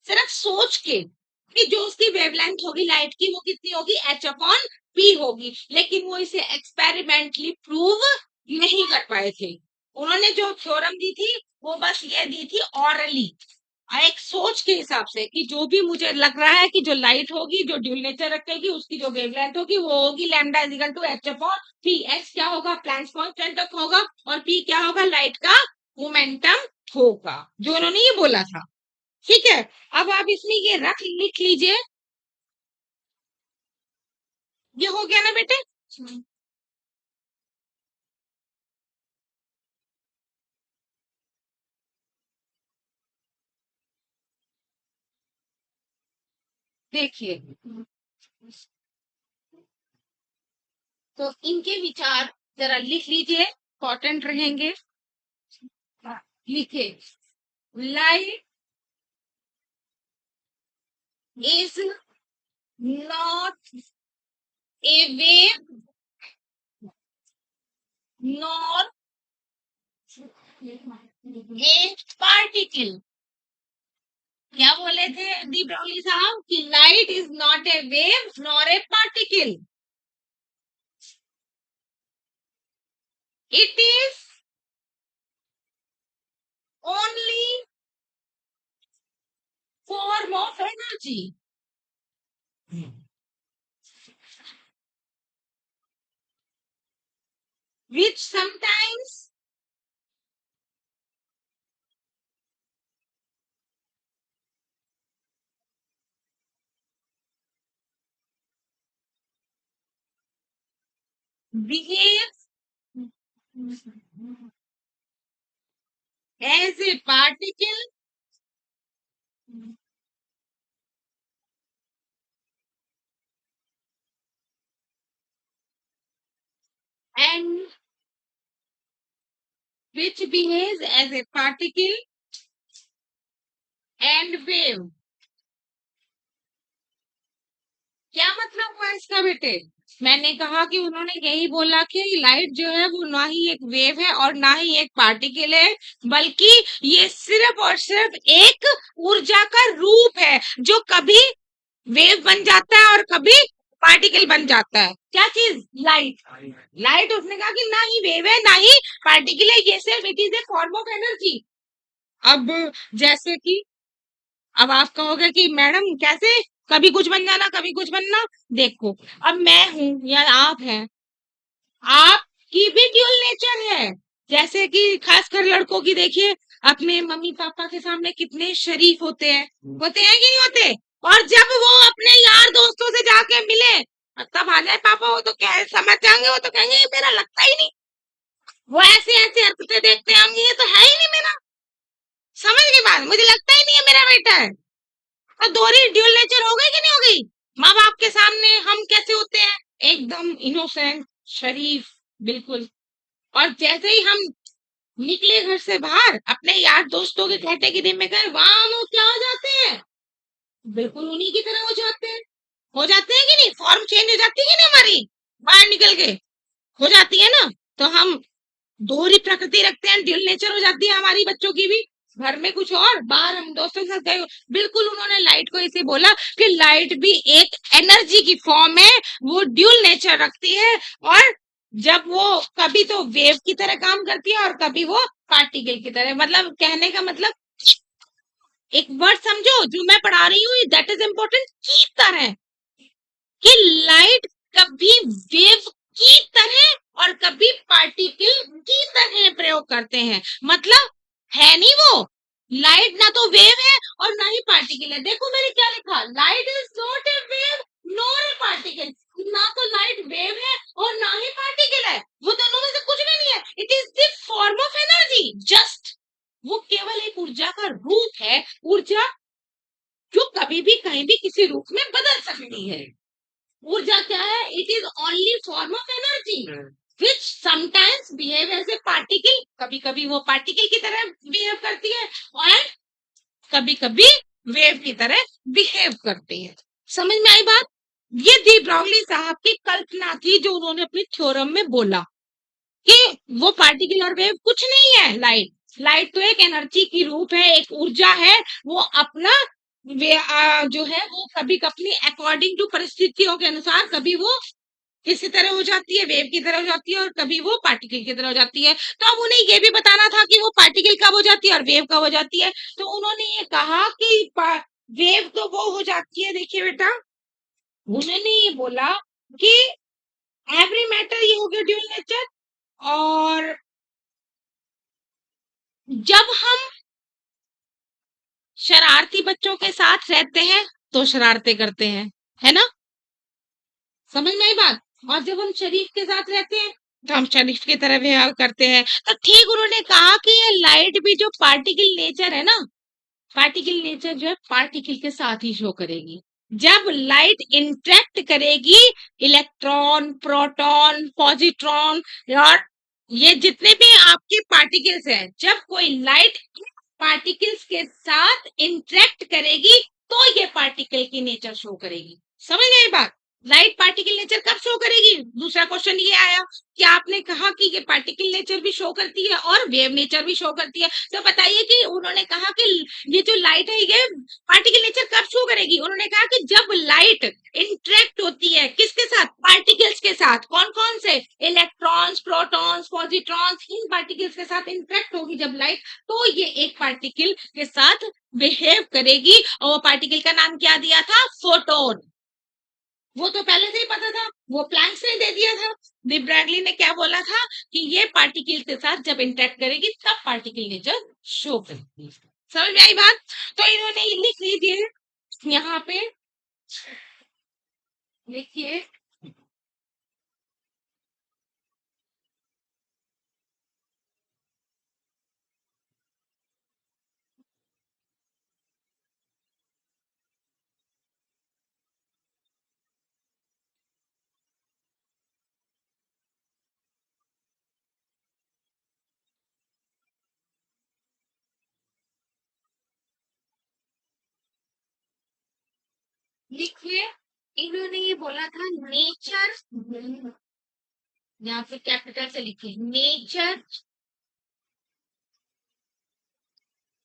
सिर्फ सोच के कि जो उसकी वेवलेंथ होगी लाइट की वो कितनी होगी? h अपॉन p होगी। लेकिन वो इसे एक्सपेरिमेंटली प्रूव नहीं कर पाए थे। उन्होंने जो थ्योरम दी थी वो बस ये दी थी ऑरली, एक सोच के हिसाब से कि जो भी मुझे लग रहा है कि जो लाइट होगी जो ड्यूल नेचर रखेगी उसकी जो वेवलेंथ होगी वो होगी lambda is equal to h upon p। h क्या होगा? प्लैंक्स कांस्टेंट होगा, और p क्या होगा? लाइट का मोमेंटम होगा, जो उन्होंने ये बोला था। ठीक है, अब आप इसमें ये लिख लीजिए। ये हो गया ना बेटे? देखिए, तो इनके विचार जरा लिख लीजिए, इंपॉर्टेंट रहेंगे। लिखे, light is not a wave nor a particle। क्या बोले थे दी ब्राउली साहब? कि light is not a wave nor a particle, it is only form of energy which sometimes behaves as a particle and which behaves as a particle and wave। क्या मतलब हुआ इसका बेटे? मैंने कहा कि उन्होंने यही बोला कि लाइट जो है वो ना ही एक वेव है और ना ही एक पार्टिकल है, बल्कि ये सिर्फ और सिर्फ एक ऊर्जा का रूप है जो कभी वेव बन जाता है और कभी पार्टिकल बन जाता है। क्या चीज? लाइट। लाइट उसने कहा कि ना ही वेव है ना ही पार्टिकल है, ये सिर्फ it is a form of energy. अब जैसे कि अब आप कहोगे कि मैडम कैसे, कभी कुछ बन जाना कभी कुछ बनना। देखो, अब मैं हूं या आप हैं, आपकी भी ड्यूल नेचर है। जैसे कि खासकर लड़कों की देखिए, अपने मम्मी पापा के सामने कितने शरीफ होते हैं कि नहीं होते? और जब वो अपने यार दोस्तों से जाके मिले, तब आ जाए पापा, वो तो क्या समझ जाएंगे, वो तो कहेंगे ये मेरा लगता ही नहीं। वो ऐसे ऐसे हरकतें देखते हैं, हम ये तो है ही नहीं मेरा। समझ के बाद मुझे लगता ही नहीं है मेरा बेटा है। तो दोहरी ड्यूल नेचर हो गई कि नहीं हो गई? माँ बाप के सामने हम कैसे होते हैं? एकदम इनोसेंट, शरीफ, बिल्कुल। और जैसे ही हम निकले घर से बाहर अपने यार दोस्तों के कैटेगरी में गए, वहां हम क्या हो जाते हैं? बिल्कुल उन्हीं की तरह हो जाते हैं कि नहीं? फॉर्म चेंज हो जाती है कि नहीं हमारी? बाहर निकल के हो जाती है ना? तो हम दोहरी प्रकृति रखते हैं, ड्यूल नेचर हो जाती है हमारी बच्चों की भी। घर में कुछ और, बाहर हम दोस्तों के साथ गए। बिल्कुल उन्होंने लाइट को इसे बोला कि लाइट भी एक एनर्जी की फॉर्म है, वो ड्यूल नेचर रखती है, और जब वो कभी तो वेव की तरह काम करती है और कभी वो पार्टिकल की तरह। मतलब कहने का मतलब, एक वर्ड समझो जो मैं पढ़ा रही हूँ, दैट इज इम्पोर्टेंट की तरह, कि लाइट कभी वेव की तरह और कभी पार्टिकल की तरह प्रयोग करते हैं। मतलब है नहीं वो, लाइट ना तो वेव है और ना ही पार्टिकल है। देखो मैंने क्या लिखा, light is not a wave nor a particle. ना तो लाइट वेव है और ना ही पार्टिकल है, वो दोनों में से कुछ भी नहीं है। It is the form of energy, just वो केवल एक ऊर्जा का रूप है, ऊर्जा जो कभी भी कहीं भी किसी रूप में बदल सकती है। ऊर्जा क्या है? It is only form of energy which sometimes behave as a particle. कभी कभी वो पार्टिकल की तरह बिहेव करती है और कभी कभी वेव की तरह बिहेव करती है। समझ में आई बात? ये दी ब्राउनली साहब की कल्पना थी जो उन्होंने अपनी थ्योरम में बोला कि वो पार्टिकल और वेव कुछ नहीं है। लाइट तो एक एनर्जी की रूप है, एक ऊर्जा है। वो अपना जो है वो कभी अपनी अकॉर्डिंग टू परिस्थितियों के अनुसार कभी वो किसी तरह हो जाती है, वेव की तरह हो जाती है, और कभी वो पार्टिकल की तरह हो जाती है। तो अब उन्हें ये भी बताना था कि वो पार्टिकल कब हो जाती है और वेव कब हो जाती है। तो उन्होंने ये कहा कि वेव तो वो हो जाती है, देखिए बेटा, उन्होंने ये बोला कि एवरी मैटर, ये हो गया ड्यूल नेचर। और जब हम शरारती बच्चों के साथ रहते हैं तो शरारतें करते हैं, है ना? समझ में आई बात? और जब हम शरीफ के साथ रहते हैं तो हम शरीफ की तरह व्यवहार करते हैं। तो ठीक उन्होंने कहा कि ये लाइट भी जो पार्टिकल नेचर है ना, पार्टिकल नेचर जो है पार्टिकल के साथ ही शो करेगी। जब लाइट इंटरेक्ट करेगी इलेक्ट्रॉन, प्रोटॉन, पॉजिट्रॉन और ये जितने भी आपके पार्टिकल्स हैं, जब कोई लाइट पार्टिकल्स के साथ इंटरेक्ट करेगी तो ये पार्टिकल की नेचर शो करेगी। समझ गए बात? लाइट पार्टिकल नेचर कब शो करेगी? दूसरा क्वेश्चन ये आया कि आपने कहा कि ये पार्टिकल नेचर भी शो करती है और वेव नेचर भी शो करती है। तो बताइए कि उन्होंने कहा कि ये जो लाइट है ये पार्टिकल नेचर कब शो करेगी? उन्होंने कहा कि जब लाइट इंटरेक्ट होती है किसके साथ? पार्टिकल्स के साथ। कौन कौन से? इलेक्ट्रॉन्स, प्रोटॉन्स, पॉजिट्रॉन्स, इन पार्टिकल्स के साथ इंटरेक्ट होगी जब लाइट, तो ये एक पार्टिकल के साथ बिहेव करेगी। और वो पार्टिकल का नाम क्या दिया था? फोटोन। वो तो पहले से ही पता था, वो प्लैंक्स ने दे दिया था। डी ब्रैगली ने क्या बोला था कि ये पार्टिकल के साथ जब इंटरेक्ट करेगी तब पार्टिकल नेचर शो करेगी। समझ में आई बात? तो इन्होंने लिख लीजिए यहाँ पे, लिखिए लिखिए इन्होंने ये बोला था नेचर, यहाँ पे कैपिटल से लिखिए, नेचर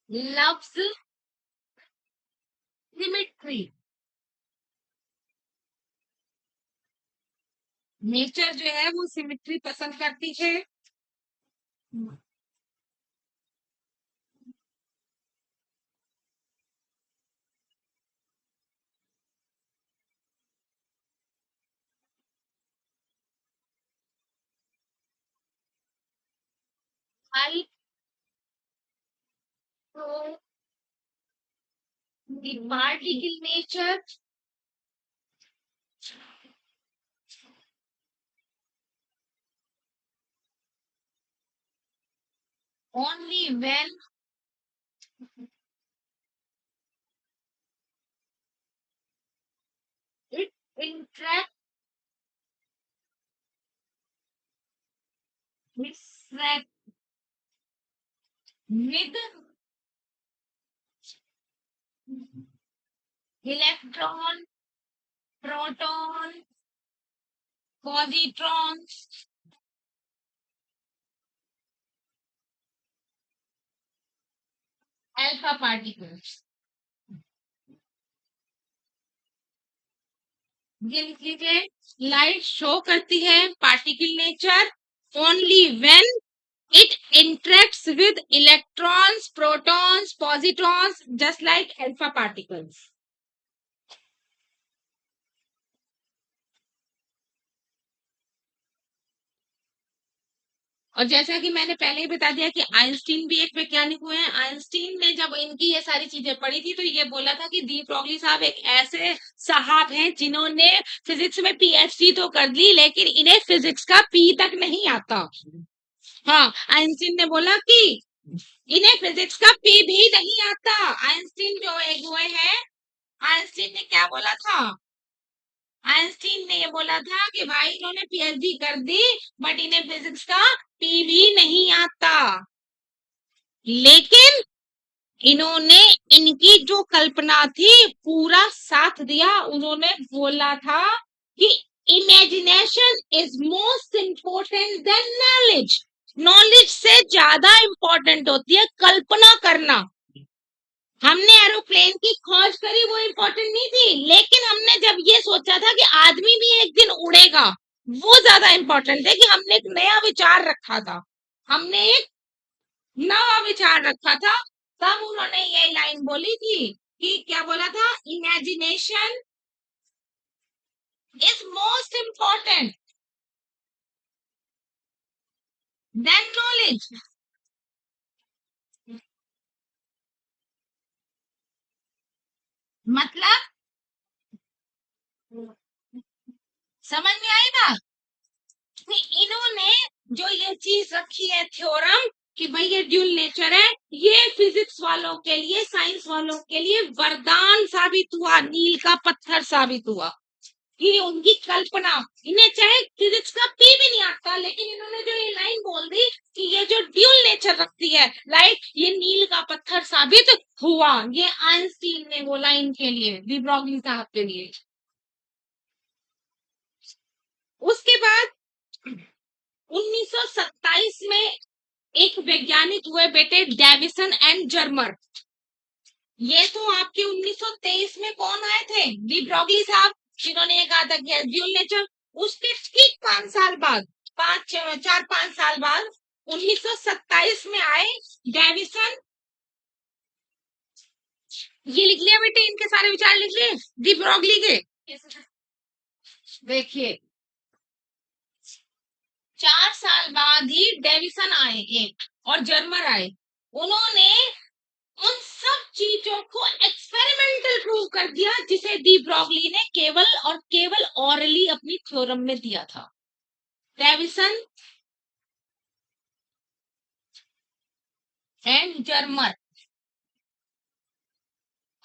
लव्स सिमेट्री। नेचर जो है वो सिमेट्री पसंद करती है। I know the particle nature only when it interacts with electron, proton, positrons, alpha particles। ये लिख लीजिए, लाइट शो करती है particle nature only when it interacts with electrons, protons, positrons, just like alpha particles। और जैसा कि मैंने पहले ही बता दिया कि आइंस्टीन भी एक वैज्ञानिक हुए हैं। आइंस्टीन ने जब इनकी ये सारी चीजें पढ़ी थी तो ये बोला था कि डी ब्रॉगली साहब एक ऐसे साहब हैं जिन्होंने फिजिक्स में पीएचडी तो कर ली लेकिन इन्हें फिजिक्स का पी तक नहीं आता। हाँ, आइंस्टीन ने बोला कि इन्हें फिजिक्स का पी भी नहीं आता। आइंस्टीन जो एक हुए हैं, आइंस्टीन ने क्या बोला था? आइंस्टीन ने ये बोला था कि भाई इन्होंने पीएचडी कर दी बट इन्हें फिजिक्स का पी भी नहीं आता। लेकिन इन्होंने इनकी जो कल्पना थी पूरा साथ दिया। उन्होंने बोला था कि imagination is most important then knowledge. Knowledge से ज्यादा इंपॉर्टेंट होती है कल्पना करना। हमने एरोप्लेन की खोज करी वो इम्पोर्टेंट नहीं थी, लेकिन हमने जब ये सोचा था कि आदमी भी एक दिन उड़ेगा वो ज्यादा इम्पोर्टेंट है कि हमने एक नया विचार रखा था। हमने एक नया विचार रखा था तब उन्होंने ये लाइन बोली थी कि क्या बोला था? Imagination is most important then knowledge. मतलब समझ में आई बात? कि इन्होंने जो ये चीज रखी है थ्योरम कि भाई ये ड्यूल नेचर है, ये फिजिक्स वालों के लिए, साइंस वालों के लिए वरदान साबित हुआ, नील का पत्थर साबित हुआ कि उनकी कल्पना। इन्हें चाहे फिजिक्स का पी भी नहीं आता लेकिन इन्होंने जो ये लाइन बोल दी कि ये जो ड्यूल नेचर रखती है लाइट, ये नील का पत्थर साबित हुआ। ये आइंस्टीन ने बोला इनके लिए, डी ब्रॉगली साहब के लिए। उसके बाद 1927 में एक वैज्ञानिक हुए बेटे, डेविसन एंड जर्मर। ये तो आपके 1923 में कौन आए थे? डी ब्रॉगली साहब, जिन्होंने ये कहा था कि ड्यूल नेचर। उसके ठीक 5 साल बाद, 4-5 साल बाद 1927 में आए डेविसन। ये लिख लिया बेटे, इनके सारे विचार लिख लिए डी ब्रॉगली के। देखिए 4 साल बाद ही डेविसन आए एक और जर्मर आए। उन्होंने उन सब चीजों को एक्सपेरिमेंटल प्रूव कर दिया जिसे डी ब्रॉगली ने केवल और केवल ऑरली अपनी थ्योरम में दिया था। डेविसन एंड जर्मर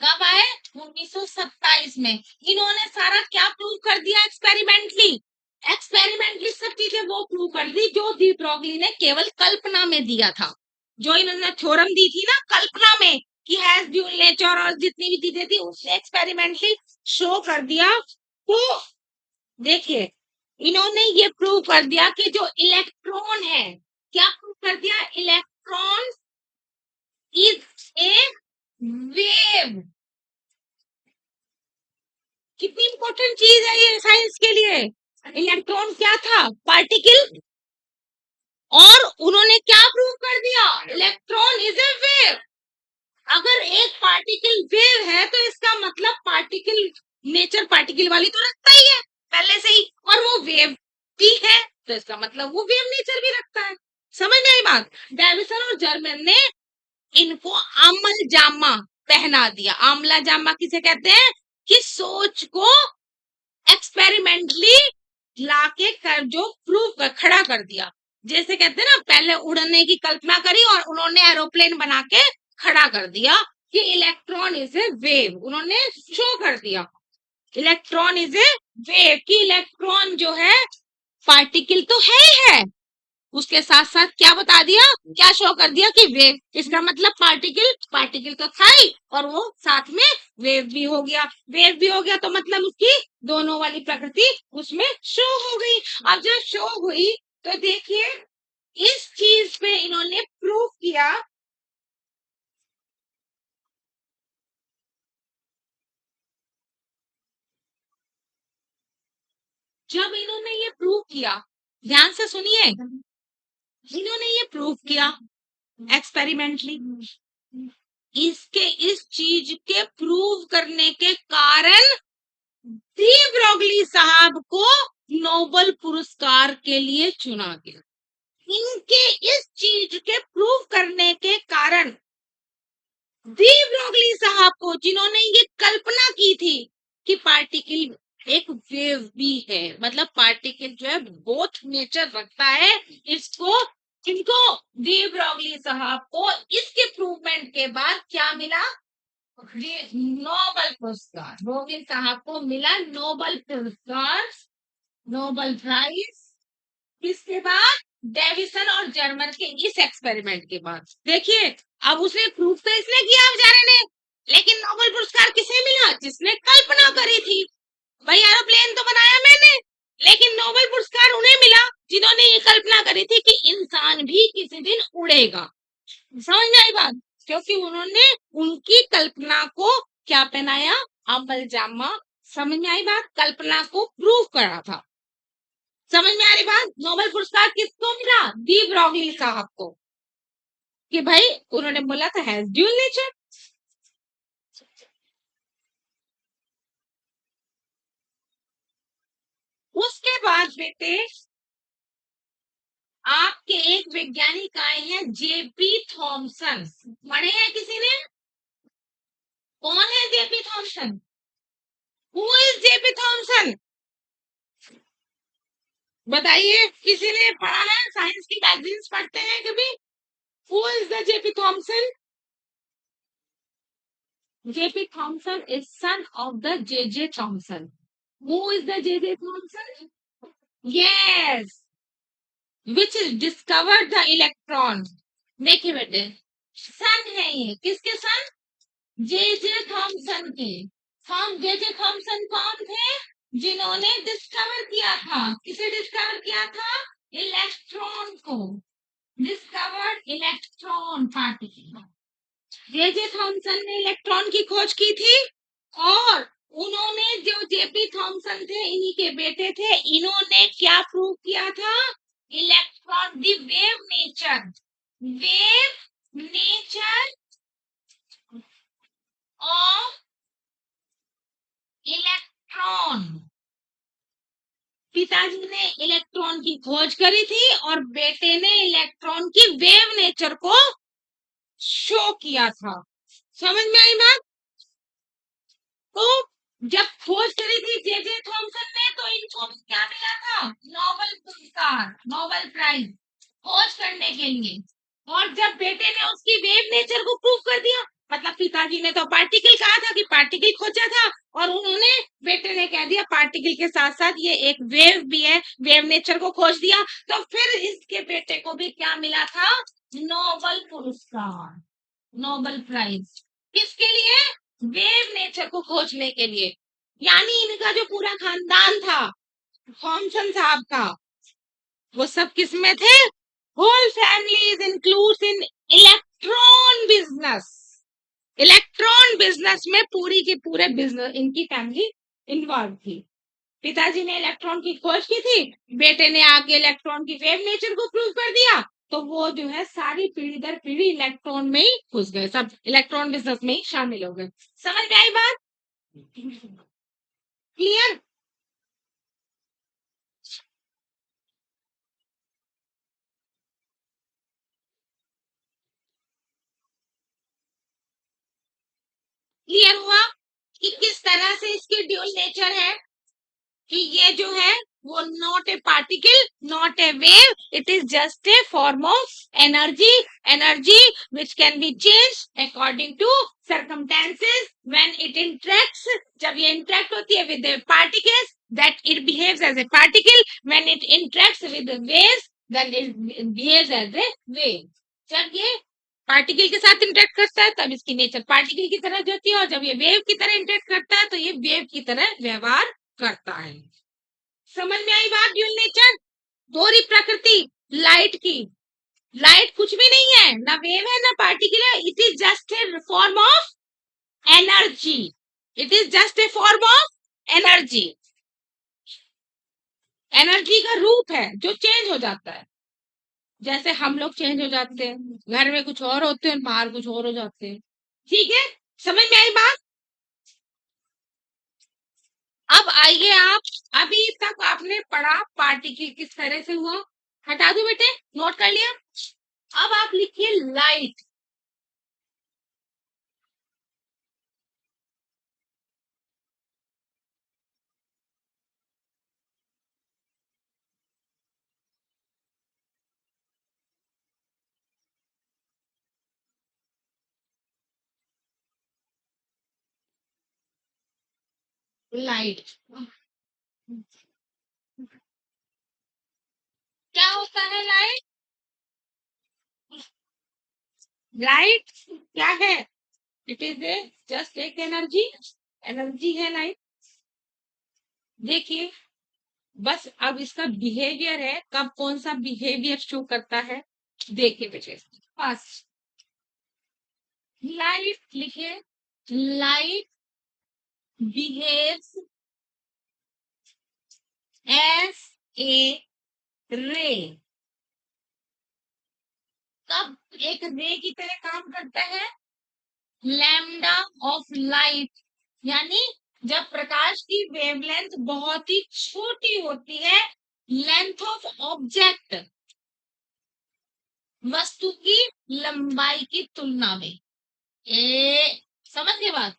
कब आए? 1927 में। इन्होंने सारा क्या प्रूव कर दिया? एक्सपेरिमेंटली सब चीजें वो प्रूव कर दी जो डी ब्रॉगली ने केवल कल्पना में दिया था। जो इन्होंने थ्योरम दी थी ना कल्पना में कि हैज ड्यूल नेचर और जितनी भी चीजें थी उसने एक्सपेरिमेंटली शो कर दिया। तो देखिए इन्होंने ये प्रूव कर दिया कि जो इलेक्ट्रॉन है, क्या प्रूव कर दिया? Electron is a wave. कितनी इंपॉर्टेंट चीज है ये साइंस के लिए। इलेक्ट्रॉन क्या था? पार्टिकल। और उन्होंने क्या प्रूव कर दिया? Electron is a wave. अगर एक पार्टिकल वेव है तो इसका मतलब पार्टिकल नेचर पार्टिकल वाली तो रखता ही है पहले से ही, और वो वेव भी है तो इसका मतलब वो वेव नेचर भी रखता है। समझ में आई बात? डेविसन और जर्मन ने इनको अमल जामा पहना दिया। आमला जामा किसे कहते हैं? कि सोच को एक्सपेरिमेंटली लाके कर जो प्रूव कर खड़ा कर दिया। जैसे कहते हैं ना, पहले उड़ने की कल्पना करी और उन्होंने एरोप्लेन बना के खड़ा कर दिया कि इलेक्ट्रॉन इज ए वेव। उन्होंने शो कर दिया इलेक्ट्रॉन इज ए वेव कि इलेक्ट्रॉन जो है पार्टिकल तो है ही है, उसके साथ साथ क्या बता दिया, क्या शो कर दिया कि वेव। इसका मतलब पार्टिकल तो था ही और वो साथ में वेव भी हो गया। वेव भी हो गया तो मतलब उसकी दोनों वाली प्रकृति उसमें शो हो गई। अब जब शो हुई तो देखिए इस चीज पे इन्होंने प्रूव किया। जब इन्होंने ये प्रूव किया, ध्यान से सुनिए, इन्होंने ये प्रूव किया एक्सपेरिमेंटली, इस चीज के प्रूव करने के कारण डी ब्रॉगली साहब को नोबेल पुरस्कार के लिए चुना गया। इनके इस चीज के प्रूव करने के कारण डी ब्रोगली साहब को, जिन्होंने ये कल्पना की थी कि पार्टिकल एक वेव भी है, मतलब पार्टिकल जो है बोथ नेचर रखता है, इसको इनको डी ब्रोगली साहब को इसके प्रूवमेंट के बाद क्या मिला? ये नोबेल पुरस्कार। ब्रोगली साहब को मिला नोबेल पुरस्कार, नोबेल प्राइज। किसके बाद? डेविसन और जर्मन के इस एक्सपेरिमेंट के बाद। देखिए, अब उसने प्रूफ तो इसने किया बेचारे ने, लेकिन नोबेल पुरस्कार किसे मिला? जिसने कल्पना करी थी। भाई एरोप्लेन तो बनाया मैंने, लेकिन नोबेल पुरस्कार उन्हें मिला जिन्होंने ये कल्पना करी थी कि इंसान भी किसी दिन उड़ेगा। समझ में आई बात? क्योंकि उन्होंने उनकी कल्पना को क्या पहनाया? अमल जामा। समझ में आई बात? कल्पना को प्रूव करा था। समझ में आ रही बात? नोबेल पुरस्कार किसको मिला? डी ब्रोगली साहब को, कि भाई उन्होंने बोला था हैज ड्यूल नेचर। उसके बाद बेटे आपके एक वैज्ञानिक आए हैं, जेपी थॉमसन। पढ़े हैं किसी ने? कौन है JP Thomson? Who is JP Thomson? बताइए, किसी ने पढ़ा है? साइंस की मैगजीन्स पढ़ते हैं कभी? Who is the JP Thomson? JP Thomson is son of the J Thomson. Who is the J Thomson? Yes, which is discovered the electron। देखिए बेटे, सन है ये, किसके सन? जे थॉमसन के। हम जे थॉमसन कौन थे? जिन्होंने डिस्कवर किया था, किसे डिस्कवर किया था? इलेक्ट्रॉन को। Discovered electron particle. J Thomson ने इलेक्ट्रॉन की खोज की थी, और उन्होंने, जो जेपी थॉमसन थे, इन्हीं के बेटे थे, इन्होंने क्या प्रूव किया था? Electron the wave nature, wave nature of electron. पिताजी ने इलेक्ट्रॉन की खोज करी थी और बेटे ने इलेक्ट्रॉन की वेव नेचर को शो किया था। समझ में आई बात? तो जब खोज करी थी जे थॉमसन ने, तो इनको क्या मिला था? नोबेल पुरस्कार, नोबेल प्राइज खोज करने के लिए। और जब बेटे ने उसकी वेव नेचर को प्रूव कर दिया, मतलब पिताजी ने तो पार्टिकल कहा था कि पार्टिकल खोजा था, और उन्होंने, बेटे ने कह दिया पार्टिकल के साथ साथ ये एक वेव भी है, वेव नेचर को खोज दिया। तो फिर इसके बेटे को भी क्या मिला था? नोबेल पुरस्कार, नोबेल प्राइज। किसके लिए? वेव नेचर को खोजने के लिए। यानी इनका जो पूरा खानदान था थॉमसन साहब का, वो सब किस में थे? Whole family is includes in electron business. Electron business में पूरी की पूरे बिजनेस इनकी फैमिली इन्वॉल्व थी। पिताजी ने इलेक्ट्रॉन की खोज की थी, बेटे ने आगे इलेक्ट्रॉन की वेव नेचर को प्रूव कर दिया, तो वो जो है सारी पीढ़ी दर पीढ़ी इलेक्ट्रॉन में ही घुस गए, सब इलेक्ट्रॉन बिजनेस में ही शामिल हो गए। समझ में आई बात? क्लियर? क्लियर हुआ कि किस तरह से इसकी ड्यूल नेचर है, कि ये जो है वो not a particle, not a wave, it is just a form of energy, energy which can be change according to circumstances when it interacts. जब ये इंटरेक्ट होती है with particles, that it behaves as a particle. When it interacts with waves, then it behaves as a wave. जब ये particle के साथ interact करता है तब इसकी नेचर पार्टिकल की तरह होती है, और जब ये वेव की तरह इंटरेक्ट करता है तो ये वेव की तरह व्यवहार करता है। समझ में आई बात? ड्यूल नेचर, दोहरी प्रकृति लाइट की। लाइट कुछ भी नहीं है, ना वेव है ना पार्टिकल है, it is just a form of energy. It is just a form of energy. Energy का रूप है जो चेंज हो जाता है, जैसे हम लोग चेंज हो जाते हैं, घर में कुछ और होते हैं, बाहर कुछ और हो जाते हैं। ठीक है? समझ में आई बात? अब आइए आप, अभी तक आपने पढ़ा पार्टिकल किस तरह से हुआ, हटा दो बेटे, नोट कर लिया। अब आप लिखिए लाइट। लाइट क्या होता है? लाइट, लाइट क्या है? इट इज ए जस्ट एक एनर्जी, एनर्जी है लाइट। देखिए, बस अब इसका बिहेवियर है, कब कौन सा बिहेवियर शो करता है। देखिए बेटे, बस लाइट लिखिए, लाइट बिहेव्स एज ए रे। कब एक रे की तरह काम करता है? लैम्डा ऑफ लाइट, यानी जब प्रकाश की वेवलेंथ बहुत ही छोटी होती है, लेंथ ऑफ ऑब्जेक्ट, वस्तु की लंबाई की तुलना में। समझ गए बात?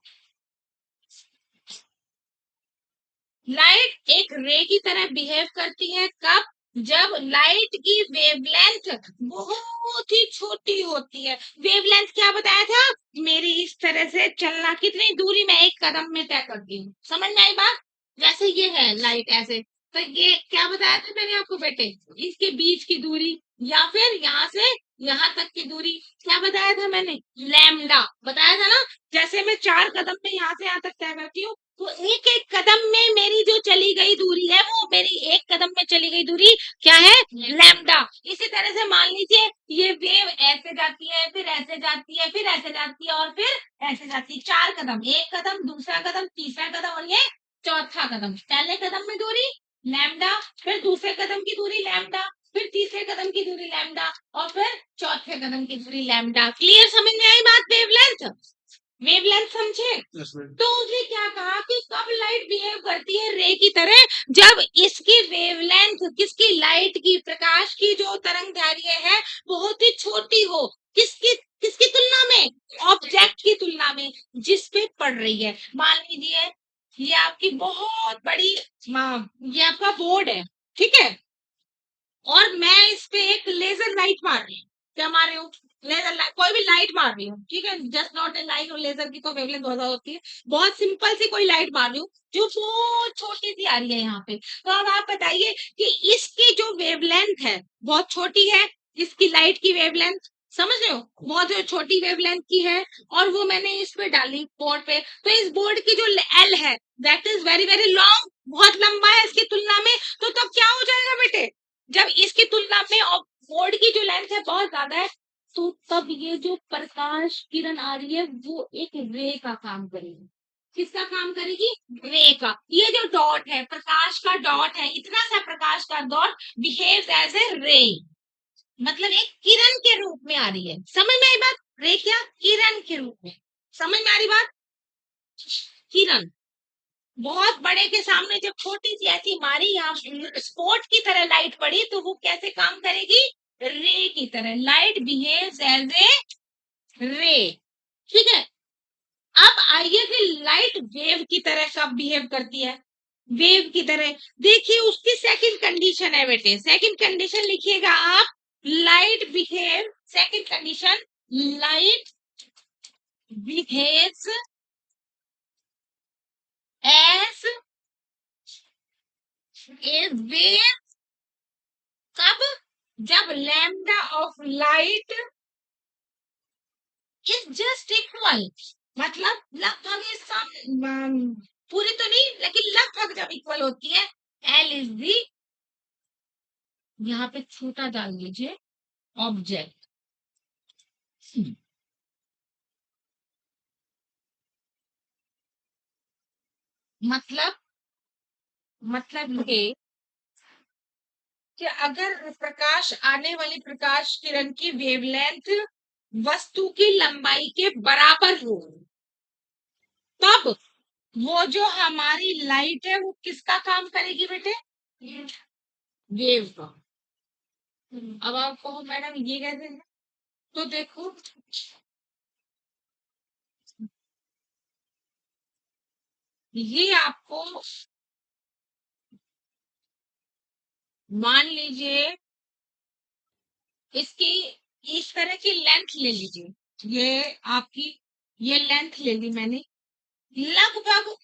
लाइट एक रे की तरह बिहेव करती है कब? जब लाइट की वेवलेंथ बहुत ही छोटी होती है। वेवलेंथ क्या बताया था? मेरी इस तरह से चलना, कितनी दूरी मैं एक कदम में तय करती हूँ। समझ में आई बात? जैसे ये है लाइट ऐसे, तो ये क्या बताया था मैंने आपको बेटे? इसके बीच की दूरी, या फिर यहाँ से यहाँ तक की दूरी, क्या बताया था मैंने? लैम्डा बताया था ना। जैसे मैं 4 कदम में यहाँ से यहाँ तक तय करती हूँ, तो एक एक कदम में मेरी जो चली गई दूरी है, वो मेरी एक कदम में चली गई दूरी क्या है? लैम्डा। इसी तरह से मान लीजिए ये वेव ऐसे जाती है, फिर ऐसे जाती है, फिर ऐसे जाती है, और फिर ऐसे जाती है। 4 कदम, एक कदम, दूसरा कदम, तीसरा कदम, और ये चौथा कदम। पहले कदम में दूरी लैम्डा, फिर दूसरे कदम की दूरी लैम्डा, फिर तीसरे कदम की दूरी लैम्डा, और फिर चौथे कदम की दूरी लैम्डा। क्लियर? समझ में आई बात? वेवलेंथ, वेवलेंथ समझे? तो उसने क्या कहा कि कब लाइट बिहेव करती है रे की तरह? जब इसकी वेवलेंथ, किसकी? लाइट की, प्रकाश की जो तरंग दैर्घ्य है बहुत ही छोटी हो। किसकी किसकी तुलना में? ऑब्जेक्ट की तुलना में, जिस पे पड़ रही है। मान लीजिए ये आपकी बहुत बड़ी, ये आपका बोर्ड है, ठीक है, और मैं इस पे एक लेजर लाइट मार रही हूँ। क्या मार रही हूँ? लेजर लाइट, कोई भी लाइट मार रही हूँ, ठीक है, जस्ट नॉट ए लाइट। और लेजर की तो वेवलेंथ बहुत ज्यादा होती है। बहुत सिंपल सी कोई लाइट मार रही हूँ जो बहुत छोटी सी आ रही है यहाँ पे। तो अब आप बताइए कि इसकी जो वेवलेंथ है बहुत छोटी है, इसकी लाइट की वेवलेंथ, समझ रहे हो, बहुत जो छोटी वेवलेंथ की है, और वो मैंने इस पे डाली बोर्ड पे। तो इस बोर्ड की जो एल है, that is very very long, बहुत लंबा है इसकी तुलना में। तो तब क्या हो जाएगा बेटे? जब इसकी तुलना में बोर्ड की जो लेंथ है बहुत ज्यादा है, तो तब ये जो प्रकाश किरण आ रही है वो एक रे का काम करेगी। किसका काम करेगी? रे का। ये जो डॉट है, प्रकाश का डॉट है, इतना सा प्रकाश का डॉट बिहेव्स एज ए रे, मतलब एक किरण के रूप में आ रही है। समझ में आई बात? रे क्या? किरण के रूप में। समझ में आ रही बात? किरण बहुत बड़े के सामने जब छोटी सी ऐसी मारी, यहाँ स्पॉट की तरह लाइट पड़ी, तो वो कैसे काम करेगी? रे की तरह। लाइट बिहेव्स एज ए रे, ठीक है। अब आइए कि लाइट वेव की तरह कब बिहेव करती है? वेव की तरह। देखिए उसकी सेकंड कंडीशन है बेटे, सेकंड कंडीशन लिखिएगा आप। Light behave, second condition, light behaves as a wave कब? जब lambda of light is just equal, मतलब लगभग पूरी तो नहीं, लेकिन लगभग जब इक्वल होती है, एल इज दी, यहाँ पे छोटा डाल दीजिए, ऑब्जेक्ट। मतलब ये कि अगर प्रकाश, आने वाली प्रकाश किरण की वेवलेंथ वस्तु की लंबाई के बराबर हो, तब वो जो हमारी लाइट है वो किसका काम करेगी बेटे? वेव का। अब आप कहो मैडम ये कैसे है? तो देखो, ये आपको मान लीजिए इसकी इस तरह की लेंथ ले लीजिए। ये आपकी ये लेंथ ले ली मैंने, लगभग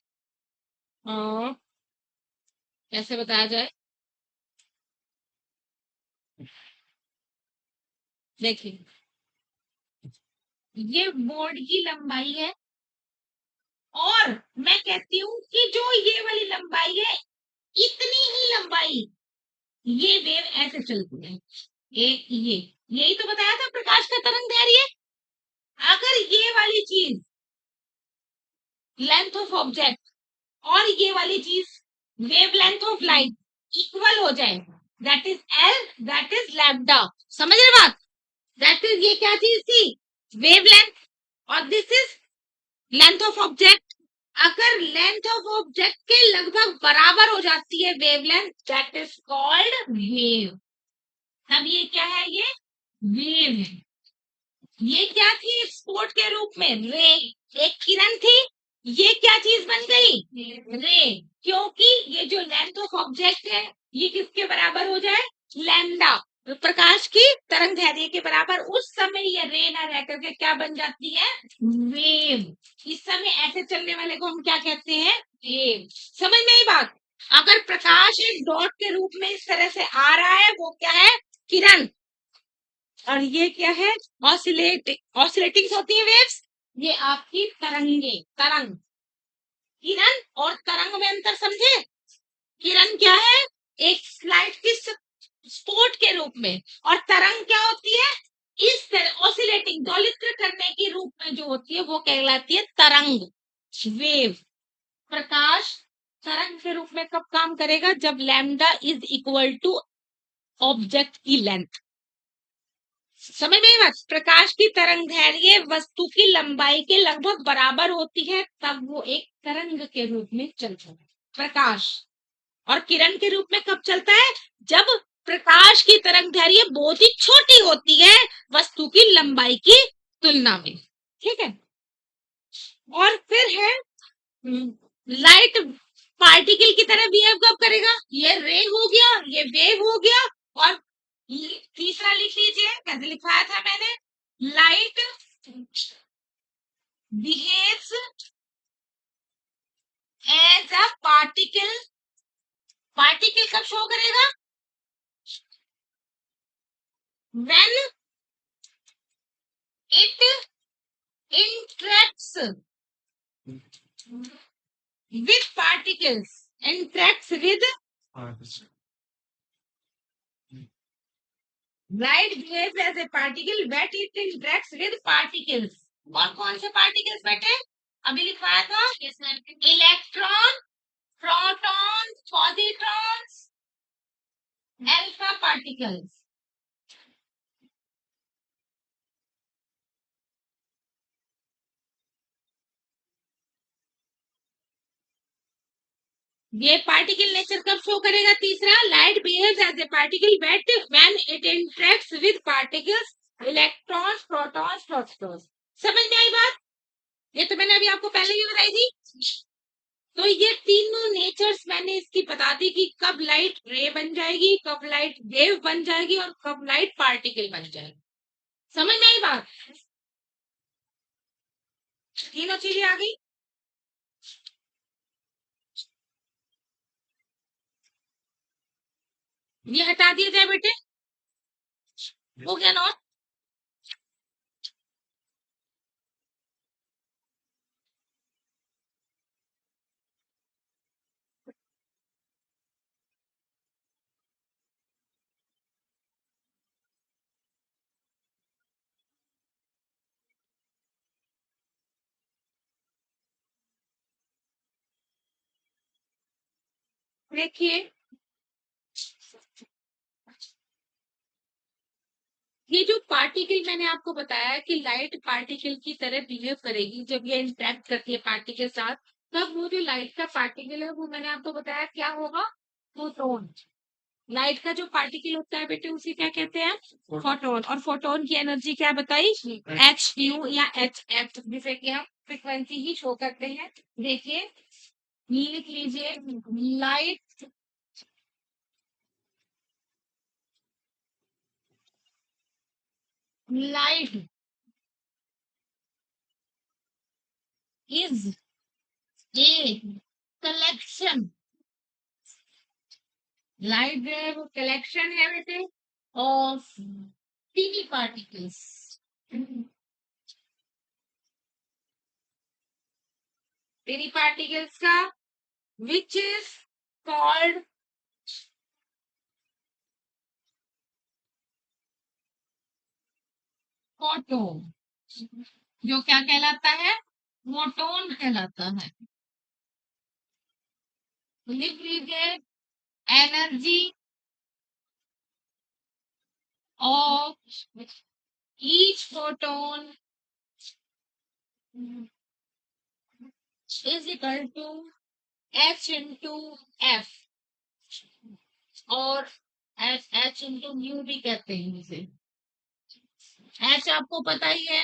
कैसे बताया जाए, देखिए ये बोर्ड की लंबाई है, और मैं कहती हूँ कि जो ये वाली लंबाई है, इतनी ही लंबाई ये वेव ऐसे चलती है। एक ये यही तो बताया था प्रकाश का तरंग दैर्घ्य। अगर ये वाली चीज लेंथ ऑफ ऑब्जेक्ट और ये वाली चीज wave length of light equal हो जाए, that is L, that is lambda. समझ रहे बात? दैट इज ये क्या चीज थी? Wave length. और this is length of object. अगर लेंथ ऑफ ऑब्जेक्ट के लगभग बराबर हो जाती है wavelength, that is called wave. तब ये क्या है? ये वेव है। ये क्या थी स्पोर्ट के रूप में? रे। एक किरण थी, ये क्या चीज बन गई? रे। क्योंकि ये जो लेंथ ऑफ ऑब्जेक्ट है, ये किसके बराबर हो जाए? लैम्डा, तो प्रकाश की तरंग दैर्घ्य के बराबर। उस समय ये रे ना रह करके क्या बन जाती है? वेव। इस समय ऐसे चलने वाले को हम क्या कहते हैं? वेव। समझ में आई बात? अगर प्रकाश एक डॉट के रूप में इस तरह से आ रहा है, वो क्या है? किरण। और ये क्या है? ऑसिलेटिंग होती है वेव्स। ये आपकी तरंगे, तरंग। किरण और तरंग में अंतर समझे? किरण क्या है? एक लाइट की स्पोर्ट के रूप में, और तरंग क्या होती है? इस तरह ऑसिलेटिंग, दोलित्र करने के रूप में जो होती है वो कहलाती है तरंग, वेव। प्रकाश तरंग के रूप में कब काम करेगा? जब lambda is equal to object की लेंथ। समझ में आई बात? प्रकाश की तरंग दैर्घ्य वस्तु की लंबाई के लगभग बराबर होती है, तब वो एक तरंग के रूप में चलता है। प्रकाश और किरण के रूप में कब चलता है? जब प्रकाश की तरंग दैर्घ्य बहुत ही छोटी होती है वस्तु की लंबाई की तुलना में। ठीक है। और फिर है लाइट पार्टिकल की तरह बिहेव कब करेगा? ये रे हो गया, ये वेव हो गया। और तीसरा लिख लीजिए, कैसे लिखवाया था मैंने? Light behaves as a particle. Particle कब शो करेगा? When it interacts with particles, interacts with light behaves as a particle but it interacts with particles। और कौन से पार्टिकल्स बेटे? अभी लिखवाया था electron, proton, positrons, alpha particles. ये पार्टिकल नेचर कब शो करेगा? तीसरा, light behaves as a particle but when it interacts with particles, electrons, protons, protons. समझ में आई बात? ये तो मैंने अभी आपको पहले ही बताई थी। तो ये तीनों नेचर्स मैंने इसकी बता दी कि कब लाइट रे बन जाएगी, कब लाइट वेव बन जाएगी, और कब लाइट पार्टिकल बन जाएगी। समझ में आई बात? तीनों चीजें आ गई। ये हटा दिया जाए बेटे, हो गया नॉट। देखिए ये जो पार्टिकल मैंने आपको बताया कि लाइट पार्टिकल की तरह बिहेव करेगी जब ये इंटरेक्ट करती है पार्टिकल के साथ, तब वो जो लाइट का पार्टिकल है वो मैंने आपको बताया क्या होगा? फोटोन। लाइट का जो पार्टिकल होता है बेटे उसे क्या कहते हैं? फोटोन। और फोटोन की एनर्जी क्या बताई? एच न्यू या एच एफ, जिसे कि हम फ्रिक्वेंसी ही शो करते हैं। देखिए, लिख लीजिए, light light is a collection, light जो है वो कलेक्शन है बेटे of tiny particles, tiny particles का, विच इज कॉल्ड फोटोन, जो क्या कहलाता है? फोटोन कहलाता है। लिख लीजिए, energy of each photon is equal to H into F, और एच इंटू न्यू भी कहते हैं इसे। एच आपको पता ही है,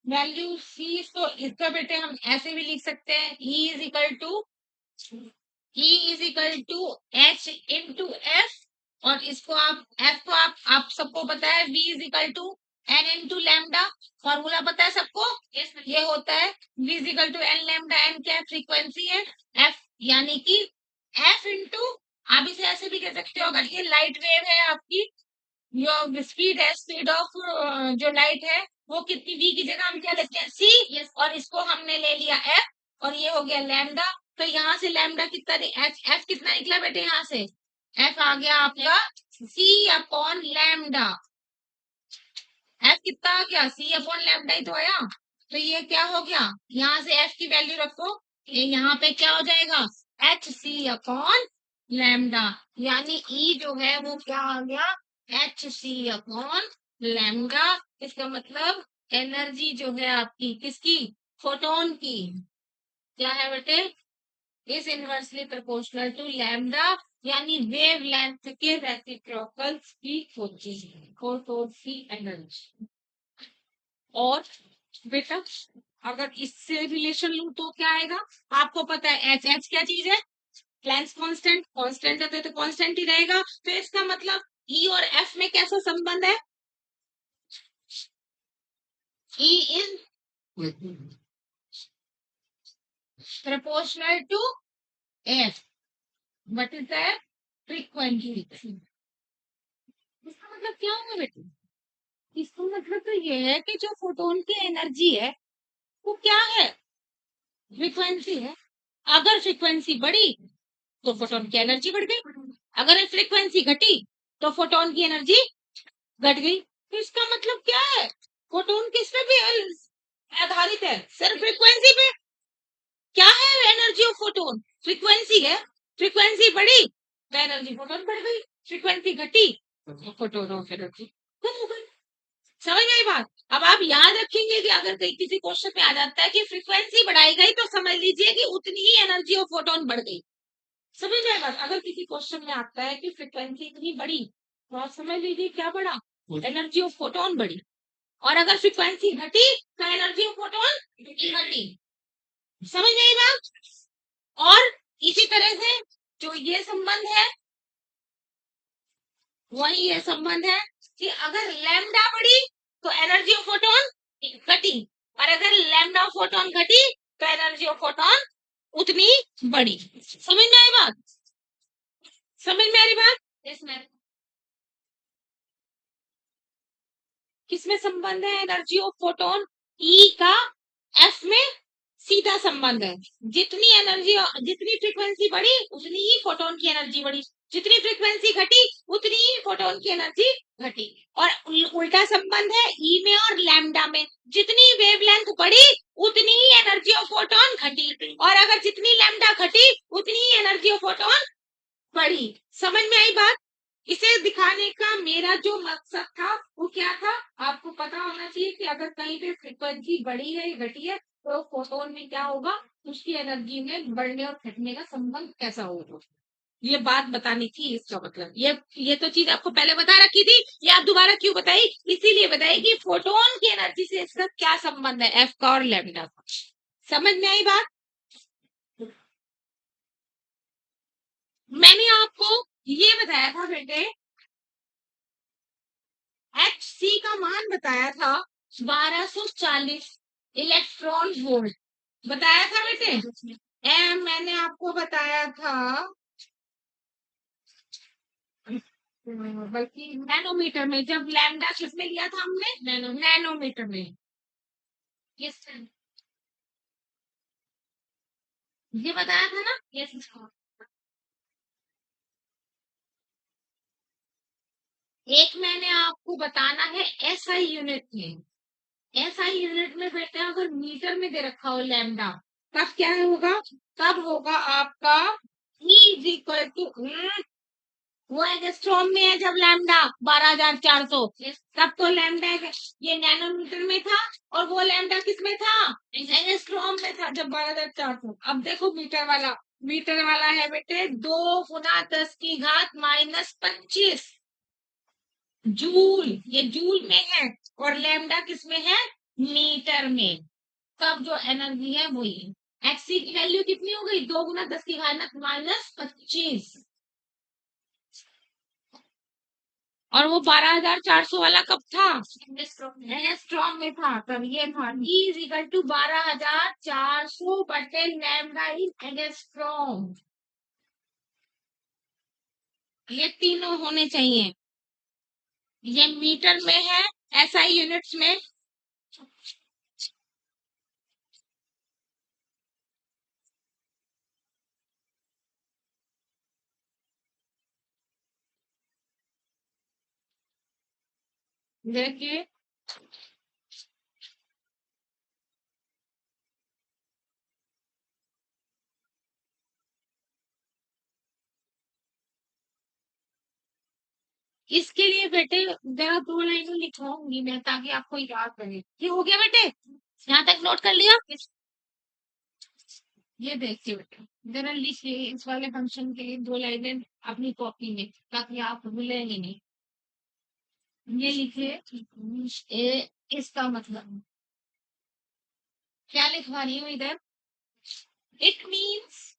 वैल्यू सी, तो इसका बेटे हम ऐसे भी लिख सकते हैं, E is equal to H into F, और इसको आप एफ को आप सबको पता है V is equal to N into lambda, formula पता है सबको? ये होता है V is equal to N lambda, N क्या फ्रीक्वेंसी है, एफ यानी कि एफ इंटू, आप इसे ऐसे भी कह सकते हो, अगर ये लाइट वेव है आपकी, जो स्पीड है, स्पीड ऑफ जो लाइट है वो कितनी, वी की जगह हम क्या लिखते हैं? सी, और इसको हमने ले लिया एफ, और ये हो गया लैम्डा। तो यहाँ से लैम्डा कितना, एच एफ कितना निकला बेटे? यहाँ से एफ आ गया आपका सी अपॉन लैम्डा, एफ कितना आ गया? सी अपॉन लैम्डा ही तो आया। तो ये क्या हो गया? यहाँ से एफ की वैल्यू रखो, ये यहाँ पे क्या हो जाएगा? एच सी अपॉन लैम्डा, यानी ई जो है वो क्या आ गया? H C upon lambda. इसका मतलब एनर्जी जो है आपकी किसकी? फोटोन की, क्या है बेटे? Is inversely proportional to lambda, यानी वेव लेंथ के रेसिप्रोकल की होती है फोटोन की एनर्जी। और बेटा अगर इससे रिलेशन लूं तो क्या आएगा? आपको पता है एच, एच क्या चीज है? प्लैंक्स कांस्टेंट, कांस्टेंट है तो कांस्टेंट ही रहेगा। तो इसका मतलब ई और एफ में कैसा संबंध है? E is proportional to F, what is the frequency. इसका मतलब क्या होगा बेटा? इसका मतलब तो ये है कि जो फोटोन की एनर्जी है वो क्या है? फ्रीक्वेंसी है। अगर फ्रीक्वेंसी बढ़ी तो फोटोन की एनर्जी बढ़ गई, अगर फ्रीक्वेंसी घटी तो फोटोन की एनर्जी घट गई। तो इसका मतलब क्या है? फोटोन किस पे भी आधारित है? सिर्फ फ्रीक्वेंसी पे। क्या है एनर्जी ऑफ फोटोन? फ्रीक्वेंसी है। फ्रीक्वेंसी बढ़ी तो एनर्जी फोटोन बढ़ गई, फ्रीक्वेंसी घटी तो फोटोन ऑफ एनर्जी कम हो गई। समझ में आई बात? अब आप याद रखेंगे कि अगर कहीं किसी क्वेश्चन में आ जाता है कि फ्रीक्वेंसी बढ़ाई गई तो समझ लीजिए कि उतनी ही एनर्जी ऑफ फोटोन बढ़ गई। समझ में आई बात? अगर किसी क्वेश्चन में आता है कि फ्रीक्वेंसी इतनी बढ़ी तो आप समझ लीजिए क्या बढ़ा? एनर्जी ऑफ फोटोन बढ़ी। और अगर फ्रीक्वेंसी घटी तो एनर्जी ऑफ फोटोन घटी। समझ में आई बात? और इसी तरह से जो ये संबंध है वही ये संबंध है कि अगर लैम्डा बढ़ी तो एनर्जी ऑफ फोटोन घटी, और अगर लैम्डा ऑफ फोटोन घटी तो एनर्जी ऑफ फोटोन उतनी बढ़ी। समझ में आई बात? समझ में आ रही बात? इसमें किसमें संबंध है एनर्जी ऑफ फोटोन? ई का एफ में सीधा संबंध है। जितनी एनर्जी, जितनी फ्रीक्वेंसी बढ़ी उतनी ही फोटोन की एनर्जी बढ़ी, जितनी फ्रीक्वेंसी घटी उतनी ही फोटोन की एनर्जी घटी। और उल्टा संबंध है ई में और लैम्डा में, जितनी वेवलेंथ बढ़ी उतनी ही एनर्जी ऑफ फोटोन घटी, और अगर जितनी लैम्डा घटी उतनी ही एनर्जी ऑफ फोटोन बढ़ी। समझ में आई बात? इसे दिखाने का मेरा जो मकसद था वो क्या था? आपको पता होना चाहिए कि अगर कहीं पे फ्रीक्वेंसी बढ़ी है या घटी है तो फोटोन में क्या होगा, उसकी एनर्जी में बढ़ने और घटने का संबंध कैसा होगा। ये बात बतानी थी, इसका मतलब ये तो चीज आपको पहले बता रखी थी, ये आप दोबारा क्यों बताई? इसीलिए बताई कि फोटोन की एनर्जी से इसका क्या संबंध है, एफ का और लैम्डा का। समझ में आई बात? मैंने आपको ये बताया था बेटे, एच सी का मान बताया था 1240 इलेक्ट्रॉन वोल्ट, बताया था बेटे। एम मैंने आपको बताया था, बल्कि नैनोमीटर में, जब लैम्डा किस में लिया था हमने, नैनोमीटर में। किस, ये बताया था ना? यस। एक मैंने आपको बताना है एसआई यूनिट में। एसआई यूनिट में बेटे अगर मीटर में दे रखा हो लैम्डा, तब क्या होगा? तब होगा आपका E इज इक्वल टू, वो एंगस्ट्रॉम में है जब लैम्डा 12,400, तब तो लैम्डा ये नैनोमीटर में था, और वो लैम्डा किस में था? एंगस्ट्रॉम में था जब 12,400। अब देखो मीटर वाला, मीटर वाला है बेटे 2 × 10⁻⁻25 जूल, ये जूल में है, और लैम्डा किस में है? मीटर में। तब जो एनर्जी है वही है। एक्सी की वैल्यू कितनी हो गई? 2 × 10⁻⁻25। और वो 12,400 वाला कब था? एंगस्ट्रॉम में था, तब ये था E इज इक्वल टू 12,400 बटे लैम्डा इन एंगस्ट्रॉम। ये तीनों होने चाहिए। ये मीटर में है, एसआई यूनिट्स में। देखिए, इसके लिए बेटे जरा 2 लाइनें लिखवाऊंगी मैं, ताकि आपको याद रहे। ये हो गया बेटे? यहाँ तक नोट कर लिया? ये देखिए बेटा, जरा लिखिए इस वाले फंक्शन के लिए 2 लाइनें अपनी कॉपी में, ताकि आप भूलेंगे नहीं। ये लिखिए, इसका मतलब क्या लिखवा रही हूँ इधर? It means,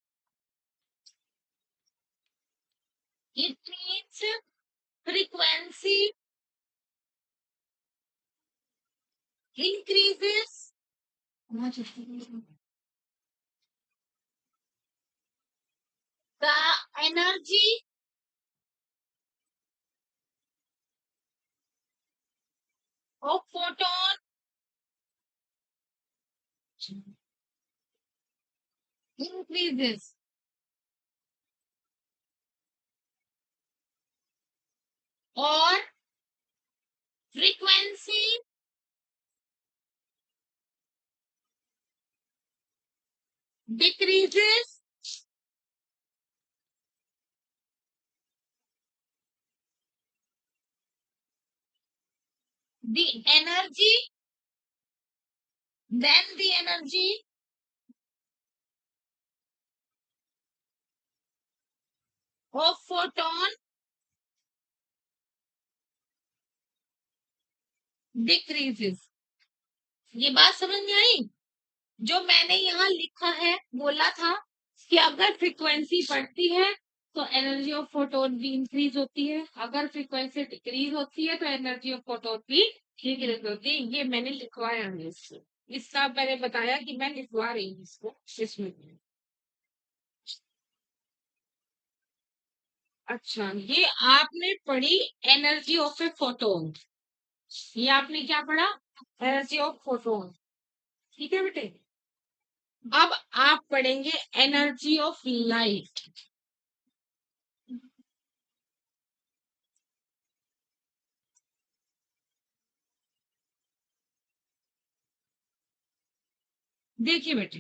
frequency increases the energy of photon increases, और frequency decreases the energy, then the energy of photon decreases। ये बात समझ में आई? जो मैंने यहाँ लिखा है, बोला था कि अगर फ्रीक्वेंसी बढ़ती है तो एनर्जी ऑफ फोटोन भी इंक्रीज होती है, अगर फ्रीक्वेंसी डिक्रीज होती है तो एनर्जी ऑफ फोटोन भी डिक्रीज होती है। ये मैंने लिखवाया है इसको, इसका मैंने बताया कि मैं लिखवा रही हूँ इसको इसमें। अच्छा, ये आपने पढ़ी एनर्जी ऑफ ए फोटोन, ये आपने क्या पढ़ा? Energy of photon. ठीक है बेटे, अब आप पढ़ेंगे एनर्जी ऑफ लाइट। देखिए बेटे,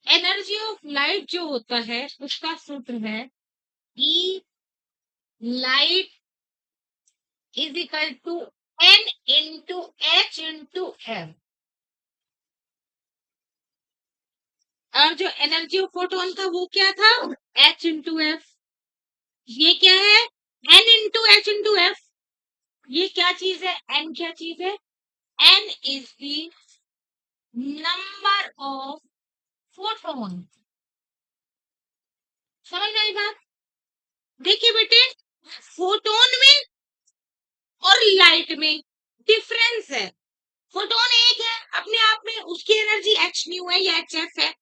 एनर्जी ऑफ लाइट जो होता है उसका सूत्र है E light is equal to N into H into F. और जो एनर्जी ऑफ फोटोन था वो क्या था, H इंटू एफ। ये क्या है, N into H into F. ये क्या चीज है, N क्या चीज है, N is the number of photon. समझ में आई बात? देखिए बेटे, फोटोन में और लाइट में डिफरेंस है। फोटोन एक है अपने आप में, उसकी एनर्जी एच न्यू है या एच एफ है,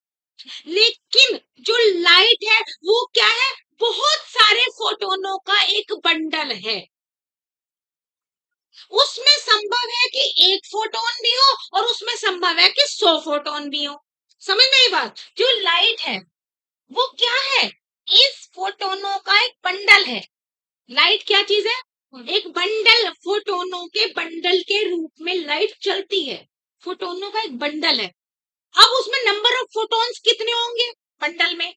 लेकिन जो लाइट है वो क्या है, बहुत सारे फोटोनों का एक बंडल है। उसमें संभव है कि एक फोटोन भी हो और उसमें संभव है कि 100 फोटोन भी हो। समझ में आई बात? जो लाइट है वो क्या है, इस फोटोनों का एक बंडल है। लाइट क्या चीज है, एक बंडल, फोटोनों के बंडल के रूप में लाइट चलती है। फोटोनों का एक बंडल है। अब उसमें नंबर ऑफ फोटॉन्स कितने होंगे बंडल में,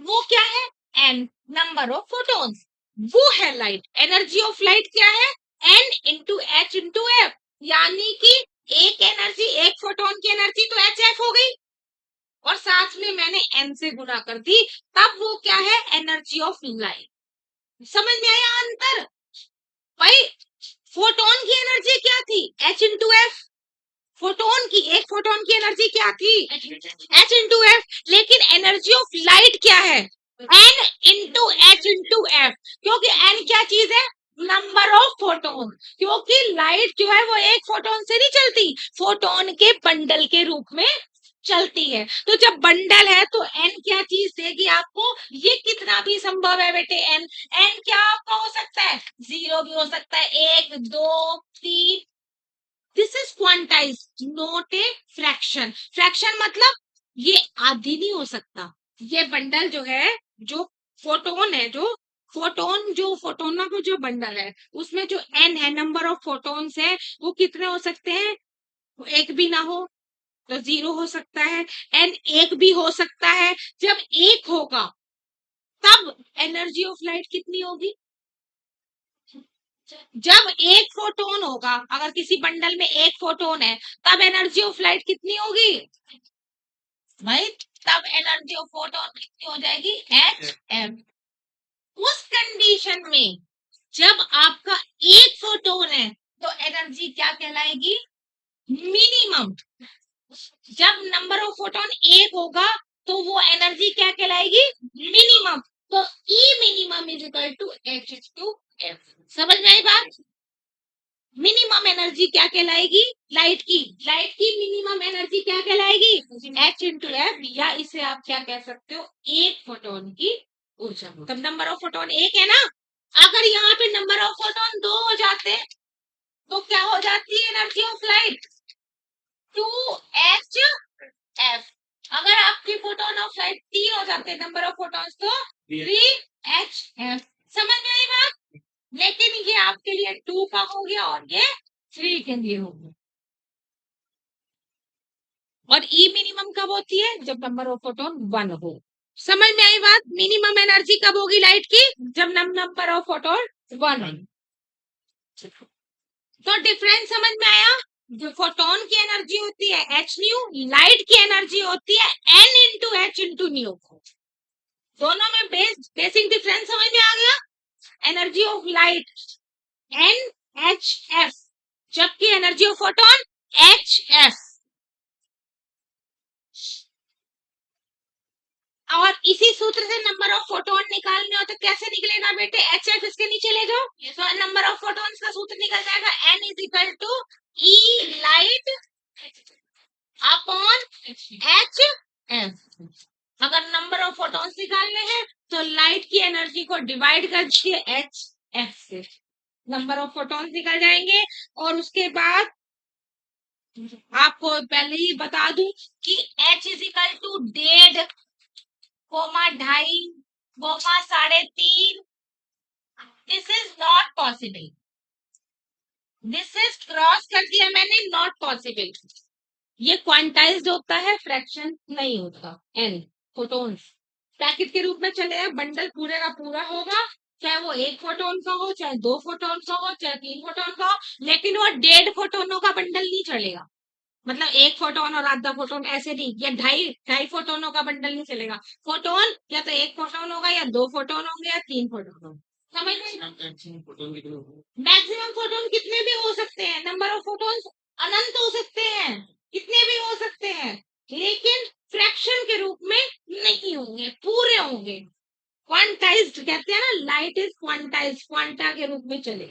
वो क्या है, एन, नंबर ऑफ फोटॉन्स, वो है लाइट। एनर्जी ऑफ लाइट क्या है, N into H into F, यानी कि एक एनर्जी, एक फोटोन की एनर्जी तो एच एफ हो गई, और साथ में मैंने एन से गुणा कर दी, तब वो क्या है, एनर्जी ऑफ लाइट। समझ में आया अंतर भाई? फोटोन की एनर्जी क्या थी, एच इंटू एफ। फोटोन की, एक फोटोन की एनर्जी क्या थी, एच इंटू एफ। लेकिन एनर्जी ऑफ लाइट क्या है, N into H into F, क्योंकि एन क्या चीज है, नंबर ऑफ फोटोन। क्योंकि लाइट जो है वो एक फोटोन से नहीं चलती, फोटोन के बंडल के रूप में चलती है। तो जब बंडल है तो एन क्या चीज देगी आपको, ये कितना भी संभव है बेटे, एन, एन क्या आपका हो सकता है, 0 भी हो सकता है, 1 2 3। This is quantized not a fraction. Fraction मतलब ये आधी नहीं हो सकता। ये बंडल जो है, जो फोटोन है, जो फोटोन, जो फोटोनों को जो बंडल है उसमें जो एन है, नंबर ऑफ फोटोन्स है, वो कितने हो सकते हैं, एक भी ना हो तो 0 हो सकता है, एन एक भी हो सकता है। जब एक होगा तब एनर्जी ऑफ लाइट कितनी होगी, जब एक फोटोन होगा, अगर किसी बंडल में एक फोटोन है तब एनर्जी ऑफ लाइट कितनी होगी भाई, तब एनर्जी ऑफ फोटोन कितनी हो जाएगी, एच एम। उस कंडीशन में जब आपका एक फोटोन है तो एनर्जी क्या कहलाएगी, मिनिमम। जब नंबर ऑफ फोटोन एक होगा तो वो एनर्जी क्या कहलाएगी, मिनिमम। तो E minimum is equal to H to F. समझ में आई बात? मिनिमम एनर्जी क्या कहलाएगी, लाइट की, लाइट की मिनिमम एनर्जी क्या कहलाएगी, एच इंटू एफ, या इसे आप क्या कह सकते हो, एक फोटोन की ऊर्जा। तब नंबर ऑफ फोटोन एक है ना, अगर यहाँ पे नंबर ऑफ फोटोन 2 हो जाते तो क्या हो जाती है एनर्जी ऑफ लाइट, 2 एफ। अगर आपके फोटोन ऑफ लाइट 3 हो जाते, नंबर ऑफ फोटॉन्स, तो 3 एच एफ। समझ में आई बात? लेकिन ये आपके लिए 2 का हो गया और ये 3 के लिए हो गया। और ई मिनिमम कब होती है, जब नंबर ऑफ फोटोन 1 हो। समझ में आई बात? मिनिमम एनर्जी कब होगी लाइट की, जब नंबर ऑफ फोटोन 1 हो। तो डिफरेंस समझ में आया? जो फोटोन की एनर्जी होती है एच न्यू, लाइट की एनर्जी होती है N into H into nu. दोनों में बेसिक डिफरेंस समझ में आ गया? Energy of light N H F, जबकि energy of photon H F. और इसी सूत्र से नंबर ऑफ फोटोन निकालने हो तो कैसे निकलेगा बेटे, एच एफ इसके नीचे ले जाओ, तो नंबर ऑफ फोटोन्स का सूत्र निकल जाएगा, N is equal to E light upon H F. अगर नंबर ऑफ फोटॉन्स निकालने हैं तो लाइट की एनर्जी को डिवाइड कर दीजिए एच एफ से, नंबर ऑफ फोटॉन्स निकल जाएंगे। और उसके बाद आपको पहले ही बता दूं कि H is equal to 1.5 comma 2.5 comma 3.5, this is not possible, this is cross कर दिया मैंने, नॉट पॉसिबल। ये क्वांटाइज्ड होता है, फ्रैक्शन नहीं होता। एन फोटॉन्स पैकेट के रूप में चलेगा, बंडल पूरे का पूरा होगा, चाहे वो 1 फोटोन का हो, चाहे 2 फोटोन का हो, चाहे 3 फोटोन का हो, लेकिन वो 1.5 फोटोनों का बंडल नहीं चलेगा। मतलब एक फोटोन और आधा फोटोन ऐसे नहीं, या ढाई ढाई फोटोनों का बंडल नहीं चलेगा। फोटोन या तो एक फोटोन होगा या दो फोटोन होंगे या तीन फोटोन होंगे। समझ गए? मैक्सिमम फोटोन कितने भी हो सकते हैं, नंबर ऑफ फोटोन्स अनंत हो सकते हैं, कितने भी हो सकते हैं, लेकिन फ्रैक्शन के रूप में नहीं होंगे, पूरे होंगे। क्वांटाइज्ड कहते हैं ना, लाइट इज क्वांटाइज्ड, क्वांटा के रूप में चले।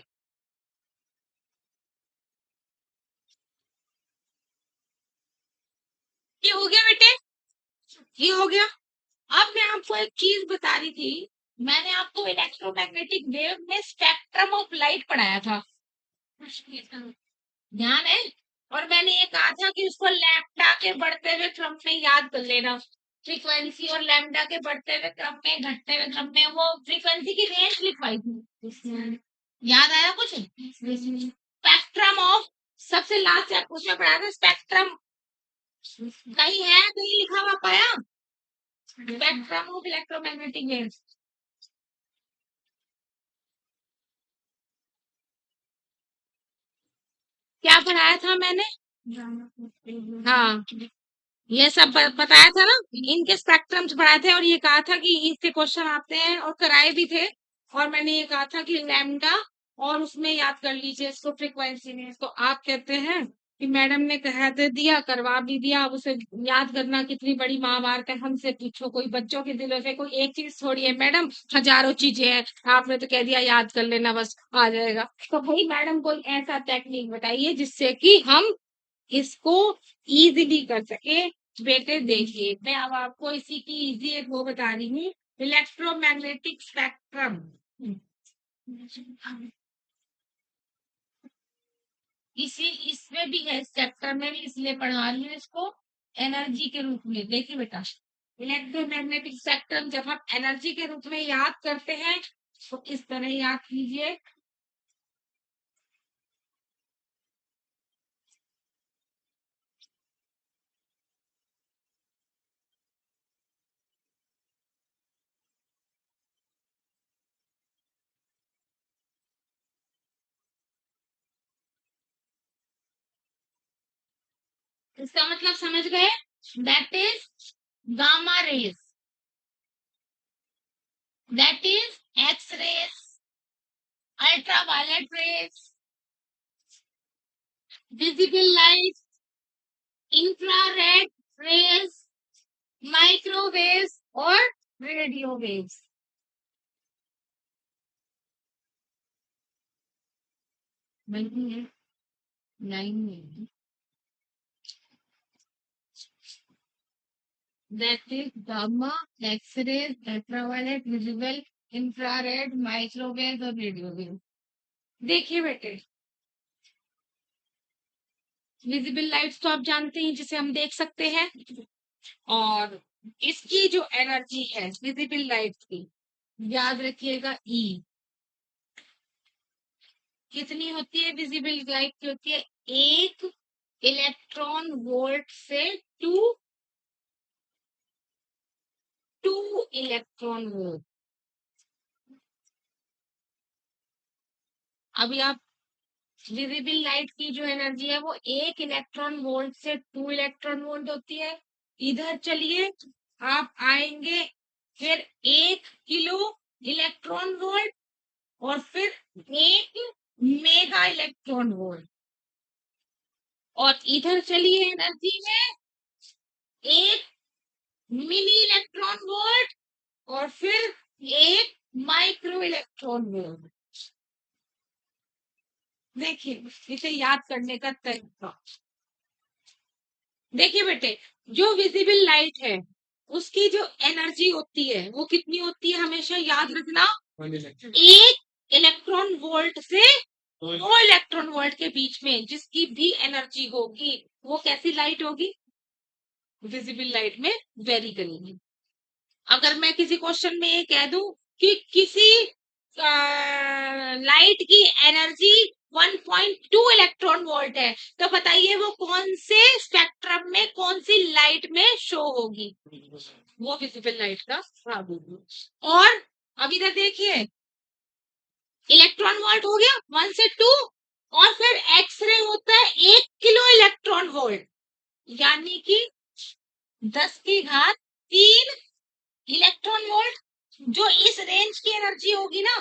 ये हो गया बेटे, ये हो गया। अब मैं आपको एक चीज बता रही थी, मैंने आपको इलेक्ट्रोमैग्नेटिक वेव में स्पेक्ट्रम ऑफ लाइट पढ़ाया था, ध्यान है? और मैंने ये कहा था कि उसको लैम्डा के बढ़ते हुए क्रम में याद कर लेना, फ्रीक्वेंसी और लैम्डा के बढ़ते हुए क्रम में, घटते हुए क्रम में, वो फ्रीक्वेंसी की रेंज लिखवाई थी। याद आया कुछ? स्पेक्ट्रम ऑफ, सबसे लास्ट उसमें पढ़ा था स्पेक्ट्रम, कहीं है, कहीं लिखा हुआ पाया? स्पेक्ट्रम ऑफ इलेक्ट्रोमैग्नेटिक वेव्स क्या पढ़ाया था मैंने? हाँ, ये सब बताया था ना, इनके स्पेक्ट्रम्स पढ़ाए थे, और ये कहा था कि इसके क्वेश्चन आते हैं, और कराए भी थे। और मैंने ये कहा था कि लैम्डा, और उसमें याद कर लीजिए इसको फ्रीक्वेंसी में। तो आप कहते हैं कि मैडम ने कहा तो दिया, करवा भी दिया, अब उसे याद करना कितनी बड़ी महाभारत है, हमसे पूछो, कोई बच्चों के दिलों से कोई एक चीज थोड़ी है मैडम, हजारों चीजें हैं, आपने तो कह दिया याद कर लेना बस आ जाएगा। तो भाई मैडम कोई ऐसा टेक्निक बताइए जिससे कि हम इसको इजीली कर सके। बेटे देखिए, मैं अब आपको इसी की इजी एक वो बता रही हूँ, इलेक्ट्रोमैग्नेटिक स्पेक्ट्रम। इसी इसमें भी है, स्पेक्ट्रम में भी, इसलिए पढ़ा रही हूँ इसको एनर्जी के रूप में। देखिए बेटा, इलेक्ट्रोमैग्नेटिक स्पेक्ट्रम जब हम एनर्जी के रूप में याद करते हैं तो इस तरह याद कीजिए। इसका मतलब समझ गए? That is gamma rays, that is X rays, ultraviolet rays, visible light, infrared rays, microwaves और रेडियो वेव्स। नहीं है, नहीं है। That is gamma, X rays, ultraviolet, visible, infrared, microwave और रेडियो वेव। देखिए बेटे, विजिबल लाइट्स तो आप जानते हैं जिसे हम देख सकते हैं, और इसकी जो एनर्जी है विजिबल लाइट की, याद रखिएगा ई। कितनी होती है विजिबल लाइट की? होती है 1 इलेक्ट्रॉन वोल्ट से टू 2 इलेक्ट्रॉन वोल्ट। अभी आप, विजिबल लाइट की जो एनर्जी है वो 1 इलेक्ट्रॉन वोल्ट से 2 इलेक्ट्रॉन वोल्ट होती है। इधर चलिए, आप आएंगे, फिर 1 किलो इलेक्ट्रॉन वोल्ट, और फिर 1 मेगा इलेक्ट्रॉन वोल्ट, और इधर चलिए एनर्जी में 1 मिली इलेक्ट्रॉन वोल्ट, और फिर 1 माइक्रो इलेक्ट्रॉन वोल्ट। देखिए, इसे याद करने का तरीका देखिए बेटे, जो विजिबल लाइट है उसकी जो एनर्जी होती है वो कितनी होती है, हमेशा याद रखना, 1 इलेक्ट्रॉन वोल्ट से 2 इलेक्ट्रॉन वोल्ट के बीच में जिसकी भी एनर्जी होगी वो कैसी लाइट होगी, विजिबल लाइट में वेरी करेगी। अगर मैं किसी क्वेश्चन में ये कह दूं कि किसी लाइट की एनर्जी 1.2 इलेक्ट्रॉन वोल्ट है, तो बताइए वो कौन से स्पेक्ट्रम में, कौन सी लाइट में शो होगी, वो विजिबल लाइट का भाग होगी। और अभी तक देखिए, इलेक्ट्रॉन वोल्ट हो गया 1 से 2, और फिर एक्सरे होता है 1 किलो इलेक्ट्रॉन वोल्ट। की घात 3 इलेक्ट्रॉन वोल्ट। जो इस रेंज की एनर्जी होगी ना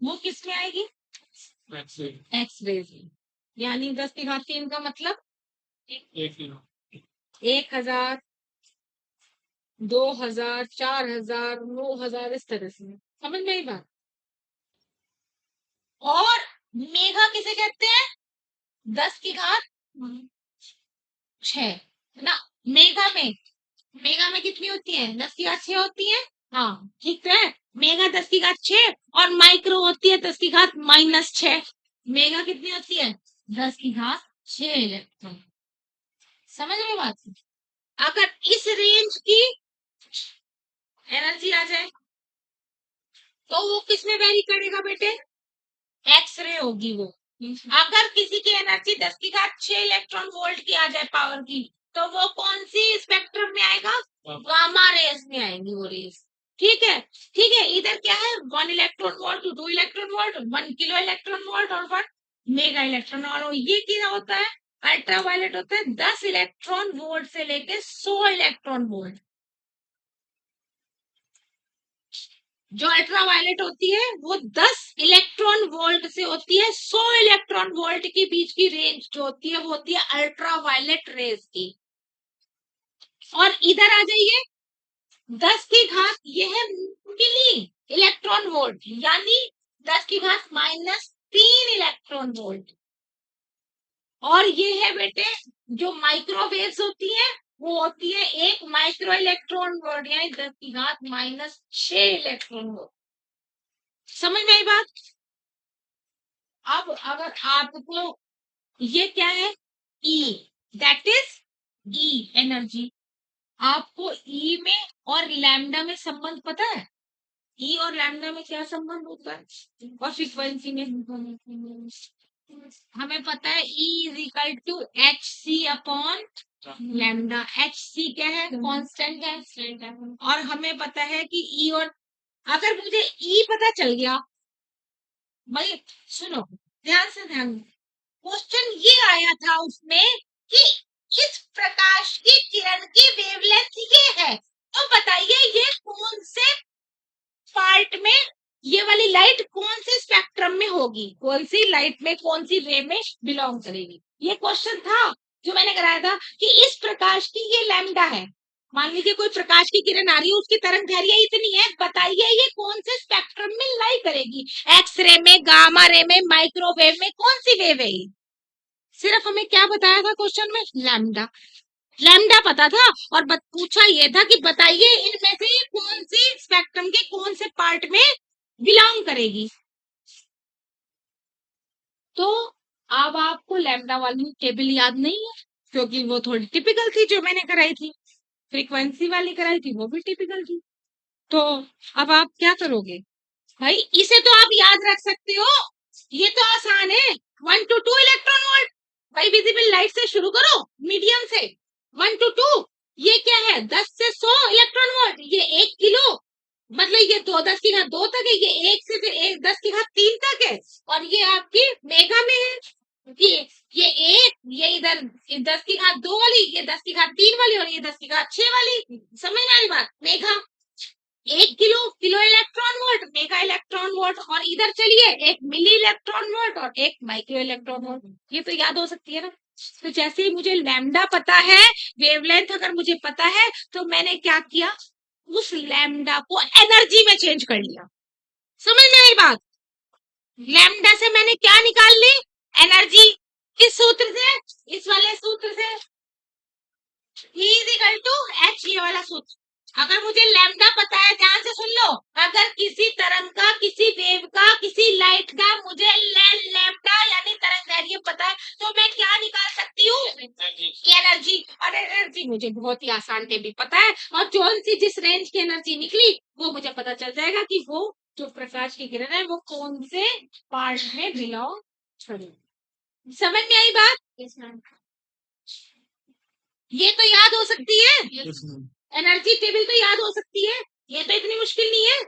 वो किस में आएगी? एक्स रेज में। यानी 10 की घात 3 का मतलब 1000, 2000, 4000, 9000, इस तरह से। समझ में आई बात? और मेगा किसे कहते हैं? 10 की घात 6 ना। मेगा में कितनी होती है? 10 की घात 6 होती है। हाँ ठीक है। मेगा 10 की घात 6 और माइक्रो होती है 10 की घात -6। मेगा कितनी होती है? 10 की घात 6 इलेक्ट्रॉन। समझ रहे हो बात? अगर इस रेंज की एनर्जी आ जाए तो वो किसमें वेरी करेगा बेटे? एक्स रे होगी वो। अगर किसी की एनर्जी 10 की घात 6 इलेक्ट्रॉन वोल्ट की आ जाए पावर की, तो वो कौन सी स्पेक्ट्रम में आएगा? गामा रेस में आएंगी वो रेस। ठीक है। ठीक है, इधर क्या है? 1 electron volt, 2 electron volt, 1 kilo electron volt और 1 मेगा इलेक्ट्रॉन। और ये क्या होता है? अल्ट्रावायलेट होता है 10 इलेक्ट्रॉन वोल्ट से लेके 100 इलेक्ट्रॉन वोल्ट। जो अल्ट्रावायलेट होती है वो 10 इलेक्ट्रॉन वोल्ट से होती है 100 इलेक्ट्रॉन वोल्ट के बीच की रेंज जो होती है वो होती है अल्ट्रावायलेट रेज की। और इधर आ जाइए, 10 की घात ये है मिली इलेक्ट्रॉन वोल्ट, यानी 10 की घात -3 इलेक्ट्रॉन वोल्ट। और ये है बेटे जो माइक्रोवेव्स होती है वो होती है 1 माइक्रो इलेक्ट्रॉन वोल्ट, यानी 10 की घात -6 इलेक्ट्रॉन वोल्ट। समझ में आई बात? अब अगर आपको ये क्या है? ई, दैट इज ई एनर्जी। आपको ई में और लैम्डा में संबंध पता है? ई और लैम्डा में क्या संबंध होता है? और फ्रीक्वेंसी में हमें पता है E is equal to H C upon lambda. H C क्या है? कांस्टेंट है। और हमें पता है कि ई और अगर मुझे ई पता चल गया भाई, सुनो ध्यान से, ध्यान। क्वेश्चन ये आया था उसमें कि इस प्रकाश की किरण की वेवलेंथ ये है, तो बताइए ये कौन से पार्ट में, ये वाली लाइट कौन से स्पेक्ट्रम में होगी, कौन सी लाइट में, कौन सी रे में बिलोंग करेगी? ये क्वेश्चन था जो मैंने कराया था कि इस प्रकाश की ये लैम्डा है। मान लीजिए कोई प्रकाश की किरण आ रही है, उसकी तरंग दैर्घ्य इतनी है, बताइए ये कौन से स्पेक्ट्रम में लाई करेगी? एक्स रे में, गामा रे में, माइक्रोवेव में, कौन सी वेव है? सिर्फ हमें क्या बताया था क्वेश्चन में? लैम्डा। लैम्डा पता था और पूछा ये था कि बताइए इनमें से ये कौन सी स्पेक्ट्रम के कौन से पार्ट में बिलोंग करेगी। तो अब आपको लैम्डा वाली टेबल याद नहीं है क्योंकि वो थोड़ी टिपिकल थी जो मैंने कराई थी। फ्रीक्वेंसी वाली कराई थी वो भी टिपिकल थी। तो अब आप क्या करोगे भाई? इसे तो आप याद रख सकते हो, ये तो आसान है। 1 to 2 इलेक्ट्रॉन वोल्ट। भाई विजिबल लाइट से शुरू करो, मीडियम से। 1 to 2 ये क्या है? 10 से 100 इलेक्ट्रॉन वोल्ट। ये 1 किलो, मतलब ये 10 की घात 2 तक है, ये 1 से फिर 10 की घात 3 तक है। और ये आपकी मेगा में है। ये एक, ये इधर 10 की घात 2 वाली, ये 10 की घात 3 वाली और ये 10 की घात 6 वाली। समझ में आ रही बात? Mega 1 kilo, kilo electron volt, mega electron volt. और इधर चलिए, एक मिली इलेक्ट्रॉन वोल्ट और एक माइक्रो इलेक्ट्रॉन वोल्ट। ये तो याद हो सकती है ना? तो जैसे ही मुझे लैम्डा पता है, वेवलेंथ अगर मुझे पता है, तो मैंने क्या किया? उस लैम्डा को एनर्जी में चेंज कर लिया। समझ में आई बात? लैम्डा से मैंने क्या निकाल ली? एनर्जी। किस सूत्र से? इस वाले सूत्र से, E is equal to H, ये वाला सूत्र। अगर मुझे लैम्डा पता है, ध्यान से सुन लो, अगर किसी तरंग का, किसी वेव का, किसी लाइट का मुझे लैम्डा यानी तरंग दैर्घ्य पता है, तो मैं क्या निकाल सकती हूँ? एनर्जी। और एनर्जी मुझे बहुत ही आसान टेबल पता है, और कौन सी जिस रेंज की एनर्जी निकली वो मुझे पता चल जाएगा कि वो जो प्रकाश की किरण है वो कौन से पार्ट में बिलोंग करेगी। समझ में आई बात? Yes ma'am. ये तो याद हो सकती है, एनर्जी टेबल तो याद हो सकती है, ये तो इतनी मुश्किल नहीं है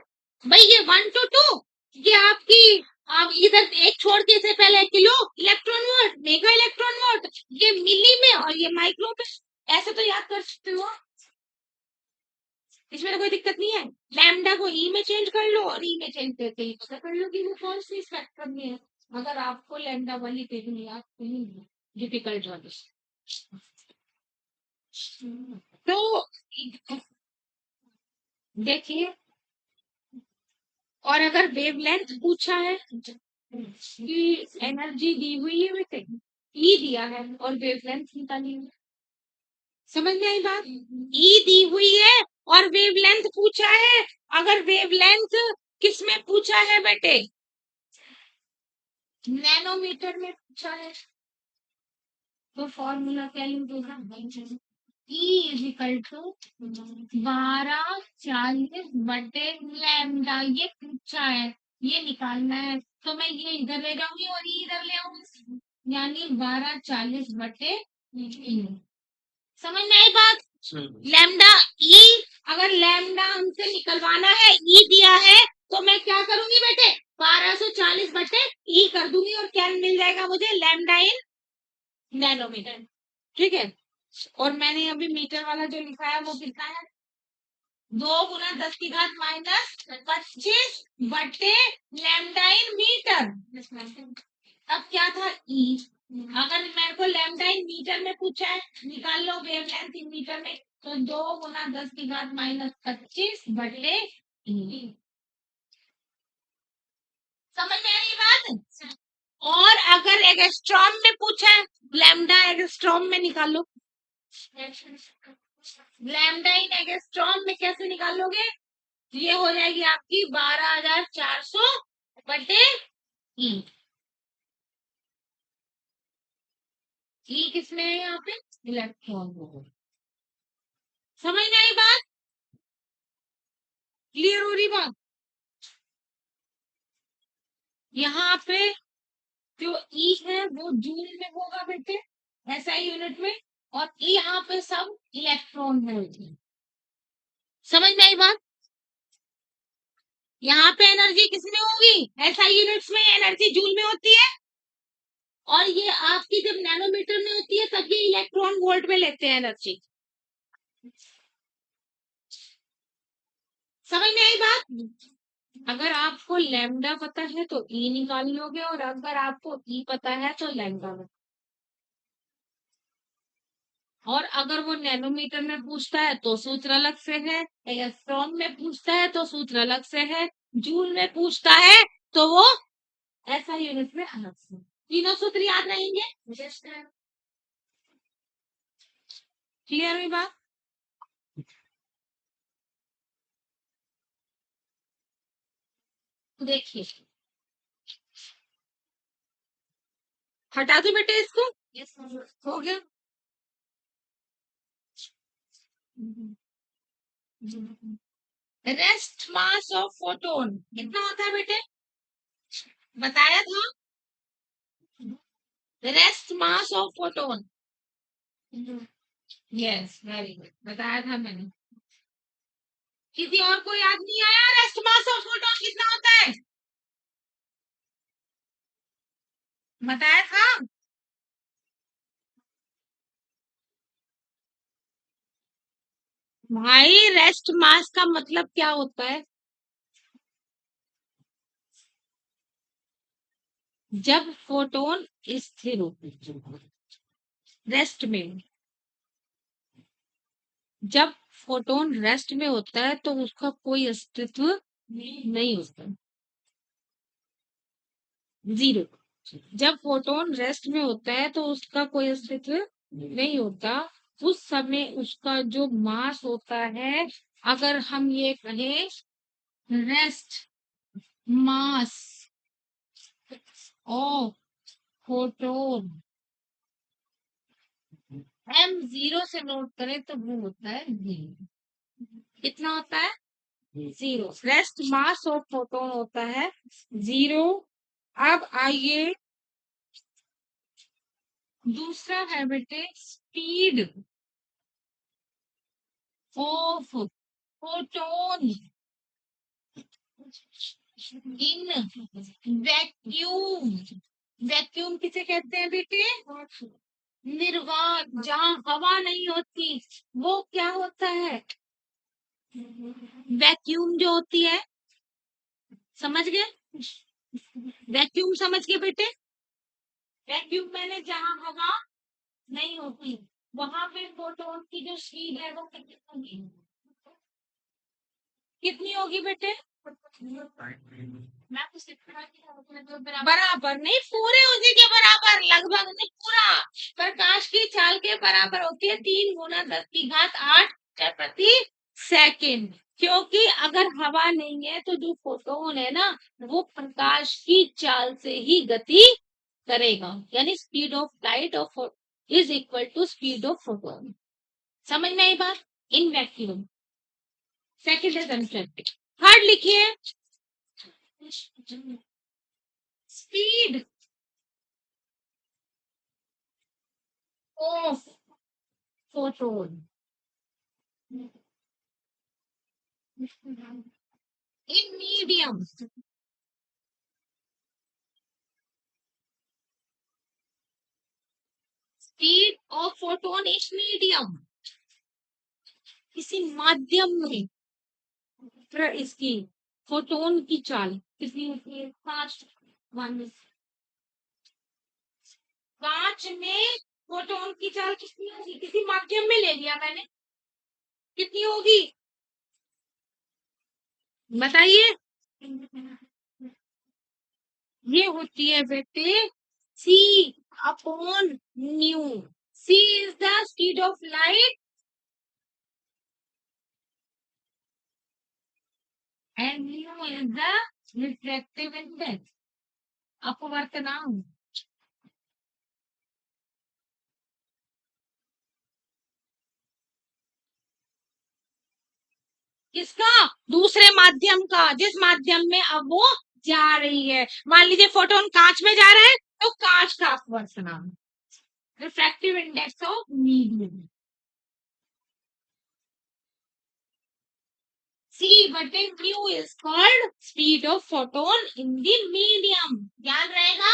भाई। ये 1 to 2 ये आपकी, आप इधर एक छोड़ के से पहले kilo electron volt, mega electron volt, ये मिली में और ये माइक्रो पे, ऐसे तो याद कर सकते हो। इसमें तो कोई दिक्कत नहीं है। लैम्डा को ई में चेंज कर लो और ई में चेंज करके ही पता कर लो कि वो कौन सी स्पेक्ट्रम में है। अगर आपको लैम्डा वाली देखनी है, आप डिफिकल्ट वाली, तो देखिए, और अगर वेवलेंथ पूछा है कि एनर्जी दी हुई है बेटे, ई दिया है और वेवलेंथ निकाली है, समझ में आई बात? ई दी हुई है और वेवलेंथ पूछा है। अगर वेवलेंथ किस में पूछा है बेटे, नैनोमीटर में पूछा है, तो फॉर्मूला क्या यूज होगा, ई इज इक्वल टू 1240/लैम्डा। ये पूछा है, ये निकालना है, तो मैं ये इधर ले जाऊंगी और ये इधर ले आऊंगी, यानी 1240/E। समझ में आई बात? लैम्डा ई, अगर लैम्डा हमसे निकलवाना है, ई दिया है, तो मैं क्या करूंगी बेटे, 1240/E कर दूंगी और क्या मिल जाएगा मुझे, लैम्डा इन नैनोमीटर। ठीक है, और मैंने अभी मीटर वाला जो लिखा है वो कितना है, 2 × 10⁻²५ इन मीटर। अब क्या था, ई, अगर मेरे को लैम्डा इन मीटर में पूछा है, निकाल लो वेवलेंथ इन मीटर में, तो 2 × 10⁻²५ समझ में आ रही बात? और अगर एंगस्ट्रॉम में पूछा है, लैम्डा एंगस्ट्रॉम में निकालो, लैम्डा इन एंगस्ट्रॉम में कैसे निकालोगे, ये हो जाएगी आपकी 12,400/E। ई किसमें है यहाँ पे, इलेक्ट्रॉन में। समझ में आई बात? क्लियर हो रही बात? यहाँ पे जो ई है वो जूल में होगा बेटे, ऐसा यूनिट में, और यहाँ पे सब इलेक्ट्रॉन होगी। समझ में आई बात? यहाँ पे एनर्जी किसमें होगी, ऐसा यूनिट्स में एनर्जी जूल में होती है, और ये आपकी जब नैनोमीटर में होती है तब ये इलेक्ट्रॉन वोल्ट में लेते हैं एनर्जी। समझ में आई बात? अगर आपको लैम्डा पता है तो ई निकाल लोगे, और अगर आपको ई पता है तो लैम्डा में, और अगर वो नैनोमीटर में पूछता है तो सूत्र अलग से है, एंगस्ट्रॉम में पूछता है तो सूत्र अलग से है, जूल में पूछता है तो वो ऐसा यूनिट में अलग से। तीनों सूत्र याद रहेंगे। क्लियर हुई बात? देखिए, हटा दो बेटे इसको, हो गया। रेस्ट मास ऑफ फोटोन कितना होता है बेटे, बताया था, rest mass of photon. Yes, very good, बताया था मैंने। किसी और को याद नहीं आया, रेस्ट मास ऑफ फोटोन कितना होता है, बताया था। भाई रेस्ट मास का मतलब क्या होता है, जब फोटोन स्थिर हो, रेस्ट में, जब फोटोन रेस्ट में होता है तो उसका कोई अस्तित्व नहीं होता, जीरो। जब फोटोन रेस्ट में होता है तो उसका कोई अस्तित्व नहीं होता। उस समय उसका जो मास होता है, अगर हम ये कहें rest mass of photon, m0 से नोट करें तो वो होता है 0। कितना होता है, 0। रेस्ट मास ऑफ फोटोन होता है 0। अब आइए, दूसरा है बेटे speed of photon in vacuum. Vacuum किसे कहते हैं बेटे, निर्वात, जहां हवा नहीं होती, वो क्या होता है, वैक्यूम जो होती है, समझ गए? वैक्यूम समझ गए बेटे? वैक्यूम मैंने जहां हवा नहीं होती वहां पे फोटोन की जो स्पीड है वो कितनी होगी? कितनी होगी बेटे? मैं कुछ बराबर नहीं, पूरे उसी के बराबर, लगभग नहीं, पूरा प्रकाश की चाल के बराबर होती है, 3 × 10⁸ प्रति सेकंड। क्योंकि अगर हवा नहीं है तो जो फोटोन है ना वो प्रकाश की चाल से ही गति करेगा, यानी speed of light of is equal to speed of photon. समझ में आई बात? In vacuum. Second assumption। Third लिखिए, speed of photon in medium. Speed of photon in medium, किसी माध्यम में इसकी फोटोन की चाल कितनी होती है? 5 5 में फोटोन की चाल कितनी होगी? किसी माध्यम में ले लिया मैंने, कितनी होगी बताइए? ये होती है बेटे C upon nu. C is the speed of light and nu is the refractive index, अपवर्तनांक। किसका? दूसरे माध्यम का, जिस माध्यम में अब वो जा रही है। मान लीजिए फोटोन कांच में जा रहा है तो कांच का अपवर्तनांक, refractive index of medium. C बटे mu is called speed of photon in the medium। ध्यान रहेगा,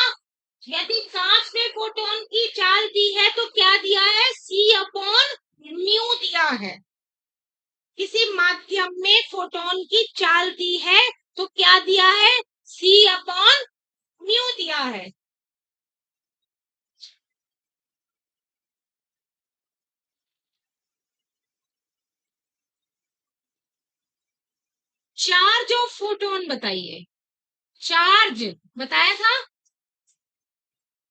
यदि कांच में फोटोन की चाल दी है तो क्या दिया है? C अपॉन म्यू दिया है। किसी माध्यम में फोटोन की चाल दी है तो क्या दिया है? C अपॉन म्यू दिया है। चार्ज ऑफ फोटोन बताइए, चार्ज बताया था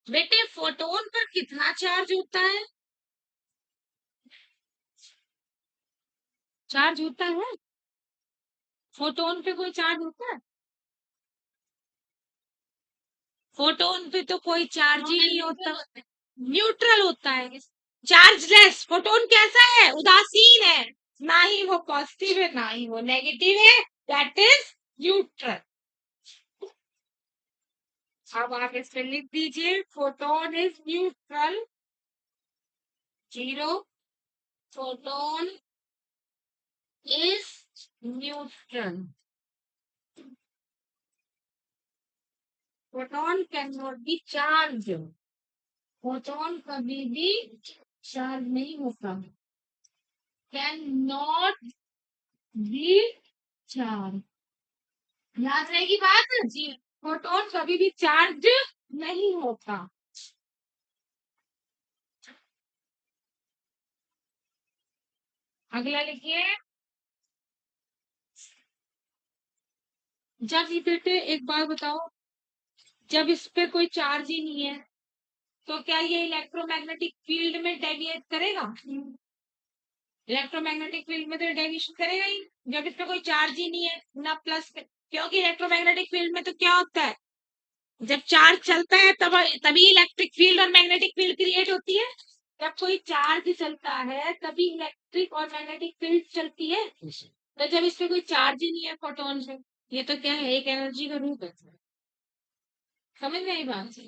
बेटे, फोटोन पर कितना चार्ज होता है? चार्ज होता है? फोटोन पे कोई चार्ज होता है? फोटोन पे तो कोई चार्ज ही नहीं होता, न्यूट्रल होता है, चार्जलेस। फोटोन कैसा है? उदासीन है, ना ही वो पॉजिटिव है ना ही वो नेगेटिव है, दैट इज न्यूट्रल। अब आप इस पे लिख दीजिए, photon is neutral, zero, photon is neutral, photon can not be charge, photon कभी भी चार्ज नहीं होता, कैन नॉट बी चार्ज। याद रहेगी बात जी, फोटोन कभी भी चार्ज नहीं होता। अगला लिखिए, जब ये बेटे एक बात बताओ, जब इस पे कोई चार्ज ही नहीं है तो क्या ये इलेक्ट्रोमैग्नेटिक फील्ड में डेविएट करेगा? इलेक्ट्रोमैग्नेटिक फील्ड में तो डेविएशन करेगा ही, जब इस पे कोई चार्ज ही नहीं है ना प्लस पे। क्योंकि इलेक्ट्रोमैग्नेटिक फील्ड में तो क्या होता है, जब चार्ज चलता है तब तभी इलेक्ट्रिक फील्ड और मैग्नेटिक फील्ड क्रिएट होती है। जब कोई चार्ज चलता है तभी इलेक्ट्रिक और मैग्नेटिक फील्ड चलती है। तो जब इसमें कोई चार्ज ही नहीं है फोटोन में, ये तो क्या है? एक एनर्जी का रूप है। समझ में आई बात?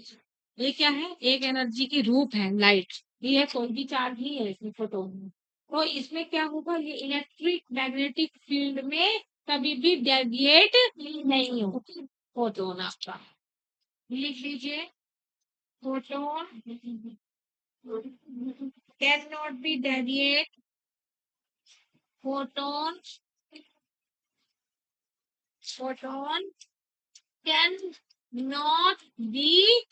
ये क्या है? एक एनर्जी की रूप है, लाइट। ये कोई भी चार्ज ही है इसमें, फोटोन में। तो इसमें क्या होगा, ये इलेक्ट्रिक मैग्नेटिक फील्ड में कभी भी डेविएट नहीं होगा फोटोन आपका। लिख लीजिए, photon cannot be deviate, photon photon can not be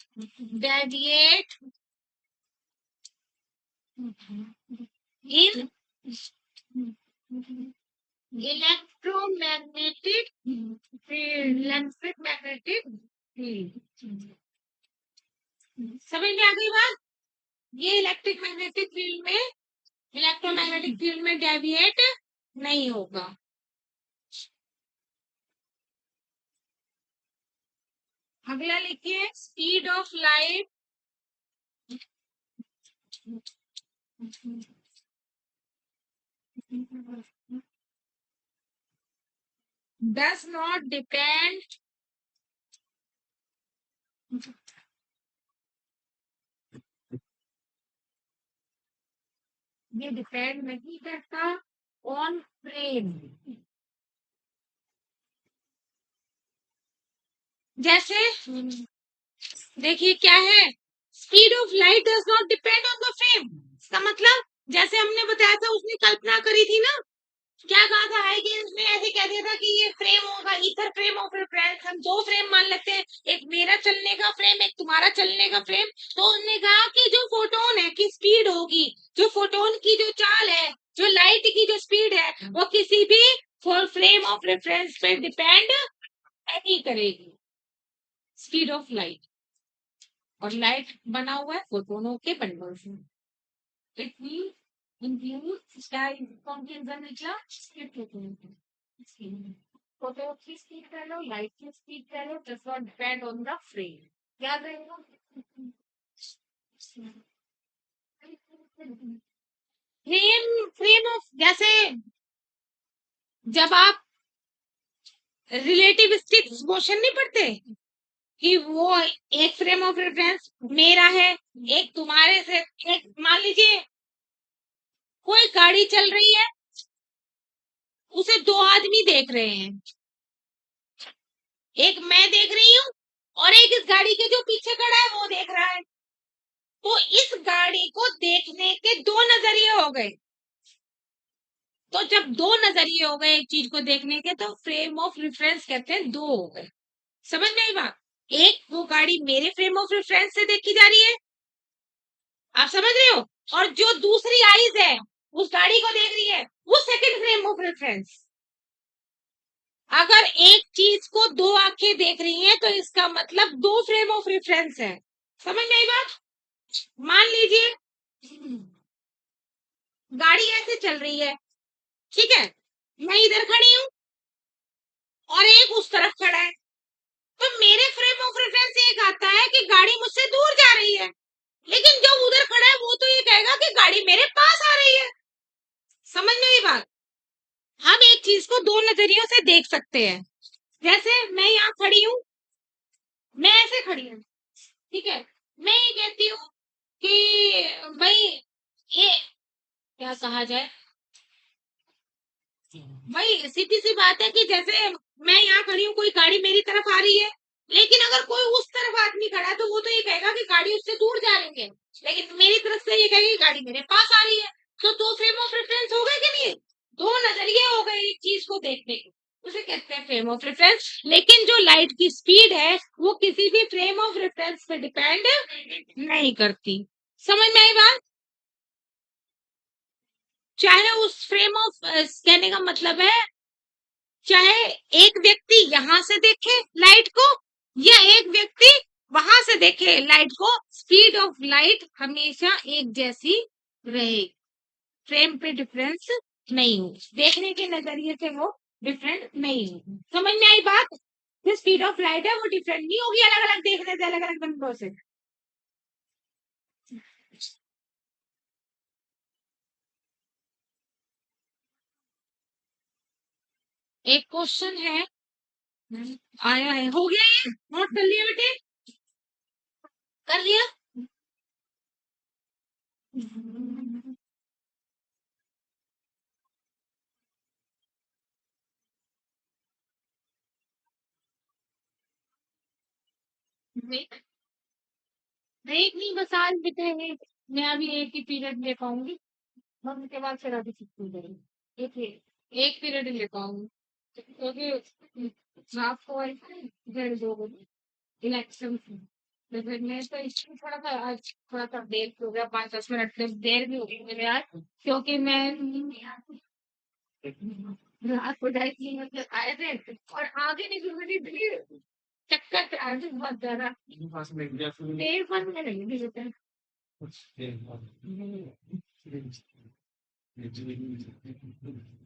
deviate in electromagnetic field, electric magnetic field। समझ में आ गई बात? ये इलेक्ट्रिक मैग्नेटिक फील्ड में, इलेक्ट्रोमैग्नेटिक फील्ड में डेविएट नहीं होगा। अगला लिखिए speed of light does not depend ये डिपेंड नहीं करता ऑन फ्रेम। जैसे देखिए क्या है, speed of light does not depend on the frame. इसका मतलब जैसे हमने बताया था, उसने कल्पना करी थी ना, क्या कहा था हाइगेन्स ने, ऐसे कह दिया था कि ये फ्रेम होगा, ईथर फ्रेम ऑफ रेफरेंस। हम दो फ्रेम मान लेते हैं, एक मेरा चलने का फ्रेम, एक तुम्हारा चलने का फ्रेम। तो उन्होंने कहा कि जो फोटोन है की स्पीड होगी, जो फोटोन की जो चाल है, जो लाइट की जो स्पीड है, वो किसी भी फ्रेम ऑफ रेफरेंस पे डिपेंड नहीं करेगी, स्पीड ऑफ लाइट। और लाइट बना हुआ है फोटोनों के बंडल से। It means includes that contains निकला स्पीड फोटोन की। फोटो की स्पीड कह लो, लाइट की स्पीड कह लो, does not depend on the frame। याद रहेगा? फ्रेम ऑफ, जैसे जब आप रिलेटिविस्टिक मोशन नहीं पढ़ते कि वो एक फ्रेम ऑफ रेफरेंस मेरा है, एक तुम्हारे से, एक मान लीजिए कोई गाड़ी चल रही है, उसे दो आदमी देख रहे हैं, एक मैं देख रही हूँ और एक इस गाड़ी के जो पीछे खड़ा है वो देख रहा है। तो इस गाड़ी को देखने के दो नजरिए हो गए। तो जब दो नजरिए हो गए एक चीज को देखने के, तो फ्रेम ऑफ रेफरेंस कहते हैं दो हो गए। समझ में आई बात? एक वो गाड़ी मेरे फ्रेम ऑफ रेफरेंस से देखी जा रही है, आप समझ रहे हो, और जो दूसरी आईज है उस गाड़ी को देख रही है, वो सेकंड फ्रेम ऑफ रेफरेंस। अगर एक चीज को दो आंखें देख रही हैं, तो इसका मतलब दो फ्रेम ऑफ रेफरेंस है। समझ में आई बात? मान लीजिए गाड़ी ऐसे चल रही है, ठीक है, मैं इधर खड़ी हूँ और एक उस तरफ खड़ा है। तो मेरे फ्रेम ऑफ रेफरेंस एक आता है कि गाड़ी मुझसे दूर जा रही है, लेकिन जो उधर खड़ा है वो तो ये कहेगा कि गाड़ी मेरे पास आ रही है। समझ में आई बात? हम एक चीज को दो नजरियों से देख सकते हैं। जैसे मैं यहाँ खड़ी हूँ, मैं ऐसे खड़ी हूँ, ठीक है, मैं ये कहती हूँ कि भाई ये क्या कहा जाए, भाई सीधी सी बात है कि जैसे मैं यहाँ खड़ी हूँ, कोई गाड़ी मेरी तरफ आ रही है, लेकिन अगर कोई उस तरफ आदमी खड़ा है तो वो तो ये कहेगा कि गाड़ी उससे दूर जा रही है, लेकिन मेरी तरफ से ये कहेगी गाड़ी मेरे पास आ रही है। तो दो फ्रेम ऑफ रेफरेंस हो गए कि नहीं? दो नजरिए हो गए एक चीज को देखने के, उसे कहते हैं फ्रेम ऑफ रेफरेंस। लेकिन जो लाइट की स्पीड है वो किसी भी फ्रेम ऑफ रेफरेंस पे डिपेंड नहीं करती। समझ में आई बात? चाहे उस फ्रेम ऑफ, कहने का मतलब है, चाहे एक व्यक्ति यहां से देखे लाइट को या एक व्यक्ति वहां से देखे लाइट को, स्पीड ऑफ लाइट हमेशा एक जैसी रहे, फ्रेम पे डिफरेंस नहीं हो, देखने के नजरिए से वो डिफरेंट नहीं हो। समझ में आई बात? जो स्पीड ऑफ लाइट है वो डिफरेंट नहीं होगी अलग अलग देखने से, अलग अलग बंदों से। एक क्वेश्चन है, आया है, हो गया, ये नोट कर लिया बेटे? कर लिया? ब्रेक? ब्रेक नहीं, बस आज बेटे मैं अभी एक ही पीरियड ले पाऊंगी, बस उसके बाद फिर अभी छुट्टी हो जाएगी। एक एक पीरियड ही ले पाऊंगी क्योंकि आपको इधर दो इलेक्शन तो फिर मैं तो इसमें थोड़ा सा आज थोड़ा सा देर हो गया 5-10 मिनट तक देर भी हो गई मेरे यार क्योंकि मैं रात को ढाई 3 बजे तक आए थे और आगे निकल गई भीड़ चक्कर से आ रही बहुत ज्यादा देर बंद में नहीं देते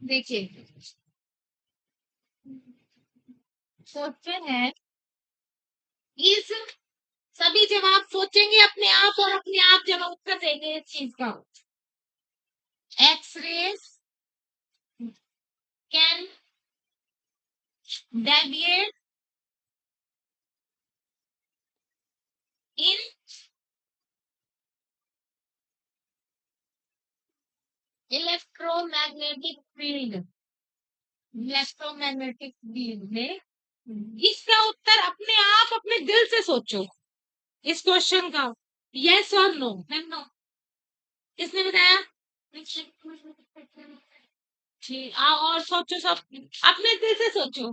देखिए सोचते हैं इस सभी जब आप सोचेंगे अपने आप और अपने आप जब उत्तर देंगे इस चीज का x raise can deviate in electromagnetic field electromagnetic field में इसका उत्तर अपने आप अपने दिल से सोचो इस क्वेश्चन का यस और नो नो किसने बताया ठीक और सोचो सब अपने दिल से सोचो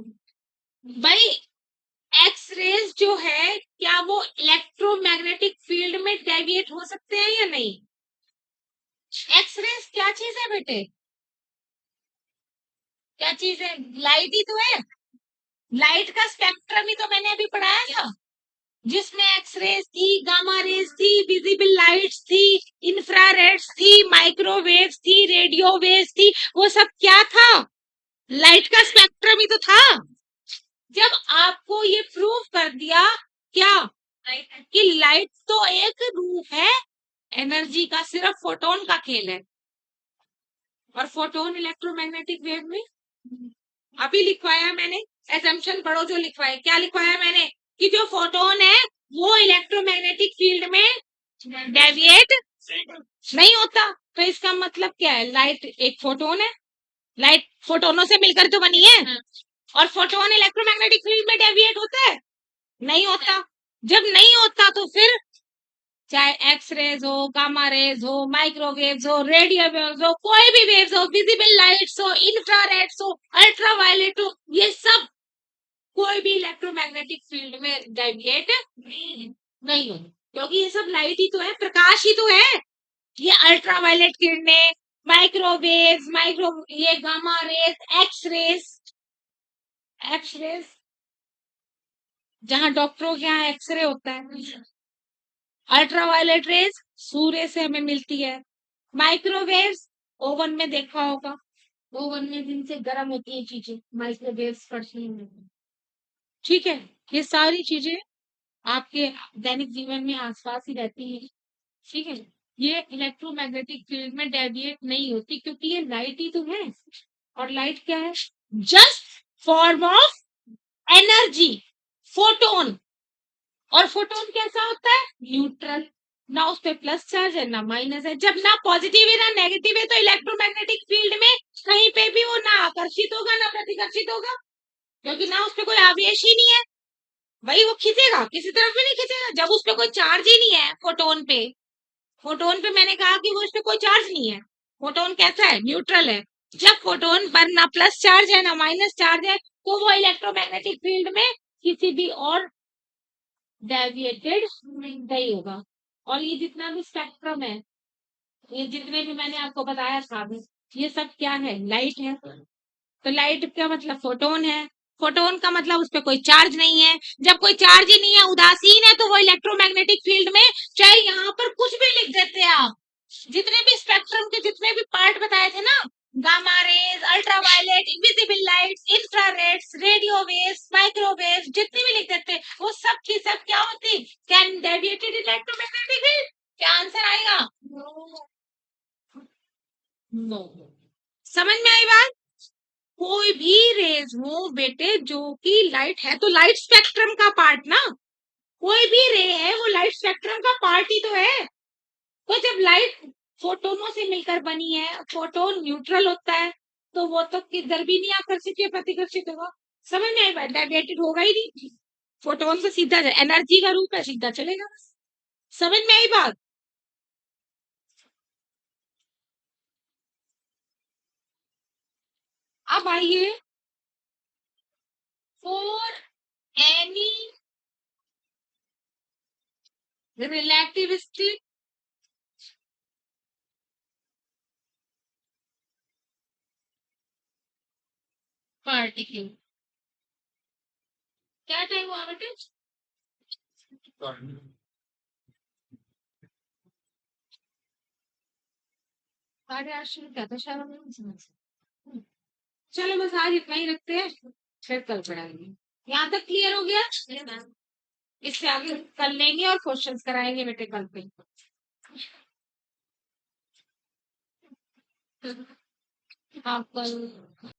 भाई एक्स रेज जो है क्या वो इलेक्ट्रोमैग्नेटिक फील्ड में डेविएट हो सकते हैं या नहीं एक्स रेज क्या चीज है बेटे क्या चीज है लाइट ही तो है लाइट का स्पेक्ट्रम ही तो मैंने अभी पढ़ाया था जिसमें एक्स रेज थी गामा रेज थी विजिबल लाइट्स थी इंफ्रारेड्स थी माइक्रोवेव्स थी रेडियो वेव्स थी वो सब क्या था लाइट का स्पेक्ट्रम ही तो था जब आपको ये प्रूव कर दिया क्या कि लाइट तो एक रूप है एनर्जी का सिर्फ फोटोन का खेल है और फोटोन इलेक्ट्रोमैग्नेटिक वेव में अभी लिखवाया मैंने एजम्पशन पढ़ो जो लिखवाया क्या लिखवाया मैंने कि जो फोटोन है वो इलेक्ट्रोमैग्नेटिक फील्ड में डेविएट नहीं होता तो इसका मतलब क्या है लाइट एक फोटोन है लाइट फोटोनों से मिलकर तो बनी है और फोटोन इलेक्ट्रोमैग्नेटिक फील्ड में डेविएट होता है नहीं होता जब नहीं होता तो फिर चाहे एक्स रेज हो गामा रेज हो माइक्रोवेव्स हो रेडियो वेव्स हो कोई भी वेव्स हो विजिबल लाइट्स हो इंफ्रारेड्स हो अल्ट्रावायलेट हो ये सब कोई भी इलेक्ट्रोमैग्नेटिक फील्ड में डेविएट नहीं हो क्योंकि ये सब लाइट ही तो है प्रकाश ही तो है ये अल्ट्रावायलेट किरणें माइक्रोवेव्स माइक्रो ये गामा रेज एक्स रेज जहां डॉक्टरों के यहाँ एक्सरे होता है अल्ट्रावायलेट रेज सूर्य से हमें मिलती है माइक्रोवेव्स ओवन में देखा होगा ओवन में जिनसे गर्म होती है चीजें माइक्रोवेव्स पड़ती हैं ठीक है ये सारी चीजें आपके दैनिक जीवन में आसपास ही रहती है ठीक है ये इलेक्ट्रोमैग्नेटिक फील्ड में डेविएट नहीं होती क्योंकि ये लाइट ही तो है और लाइट क्या है just form of energy photon और फोटोन कैसा होता है न्यूट्रल ना उस पे प्लस चार्ज है ना माइनस है जब ना पॉजिटिव है ना नेगेटिव है तो इलेक्ट्रोमैग्नेटिक फील्ड में कहीं पे भी वो ना आकर्षित होगा ना प्रतिकर्षित होगा क्योंकि ना उस पे कोई आवेश ही नहीं है वही वो खींचेगा किसी तरफ भी नहीं खींचेगा जब उस पे कोई चार्ज ही नहीं है फोटोन पे मैंने कहा कि वो उस पे कोई चार्ज नहीं है फोटोन कैसा है न्यूट्रल है जब फोटोन पर ना प्लस चार्ज है ना माइनस चार्ज है तो वो इलेक्ट्रोमैग्नेटिक फील्ड में किसी भी और डेविएटेड नहीं होगा और ये जितना भी स्पेक्ट्रम है ये जितने भी मैंने आपको बताया था अभी ये सब क्या है लाइट है तो लाइट का मतलब फोटोन है फोटोन का मतलब उस पर कोई चार्ज नहीं है जब कोई चार्ज ही नहीं है उदासीन है तो वो इलेक्ट्रोमैग्नेटिक फील्ड में चाहे यहाँ पर कुछ भी लिख देते हैं आप जितने भी स्पेक्ट्रम के जितने भी पार्ट बताए थे ना gamma rays ultraviolet invisible lights infrareds radio waves microwaves जितनी भी लिख देते वो सब की सब क्या होती कैन डेविएटेड इलेक्ट्रोमैग्नेटिक फील्ड क्या आंसर आएगा नो समझ में आई बात कोई भी रेज हो बेटे जो कि लाइट है तो लाइट स्पेक्ट्रम का पार्ट ना कोई भी रे है वो लाइट स्पेक्ट्रम का पार्ट ही तो है तो जब लाइट फोटोनों से मिलकर बनी है फोटोन न्यूट्रल होता है तो वो तो किधर भी नहीं आकर्षित या प्रतिकर्षित होगा समझ में आई डेविएटेड होगा ही नहीं फोटोन से सीधा एनर्जी का रूप है सीधा चलेगा समझ में आई बात अब आइए For any relativistic particle, क्या टाइम हुआ बेटे? साढ़े 8 शुरू क्या था शायद, हमने नहीं समझ। चलो बस आज इतना ही रखते हैं, फिर कल पढ़ाएंगे। यहाँ तक क्लियर हो गया? इससे आगे कर लेंगे और क्वेश्चंस कराएंगे बेटे कल पे। हाँ कल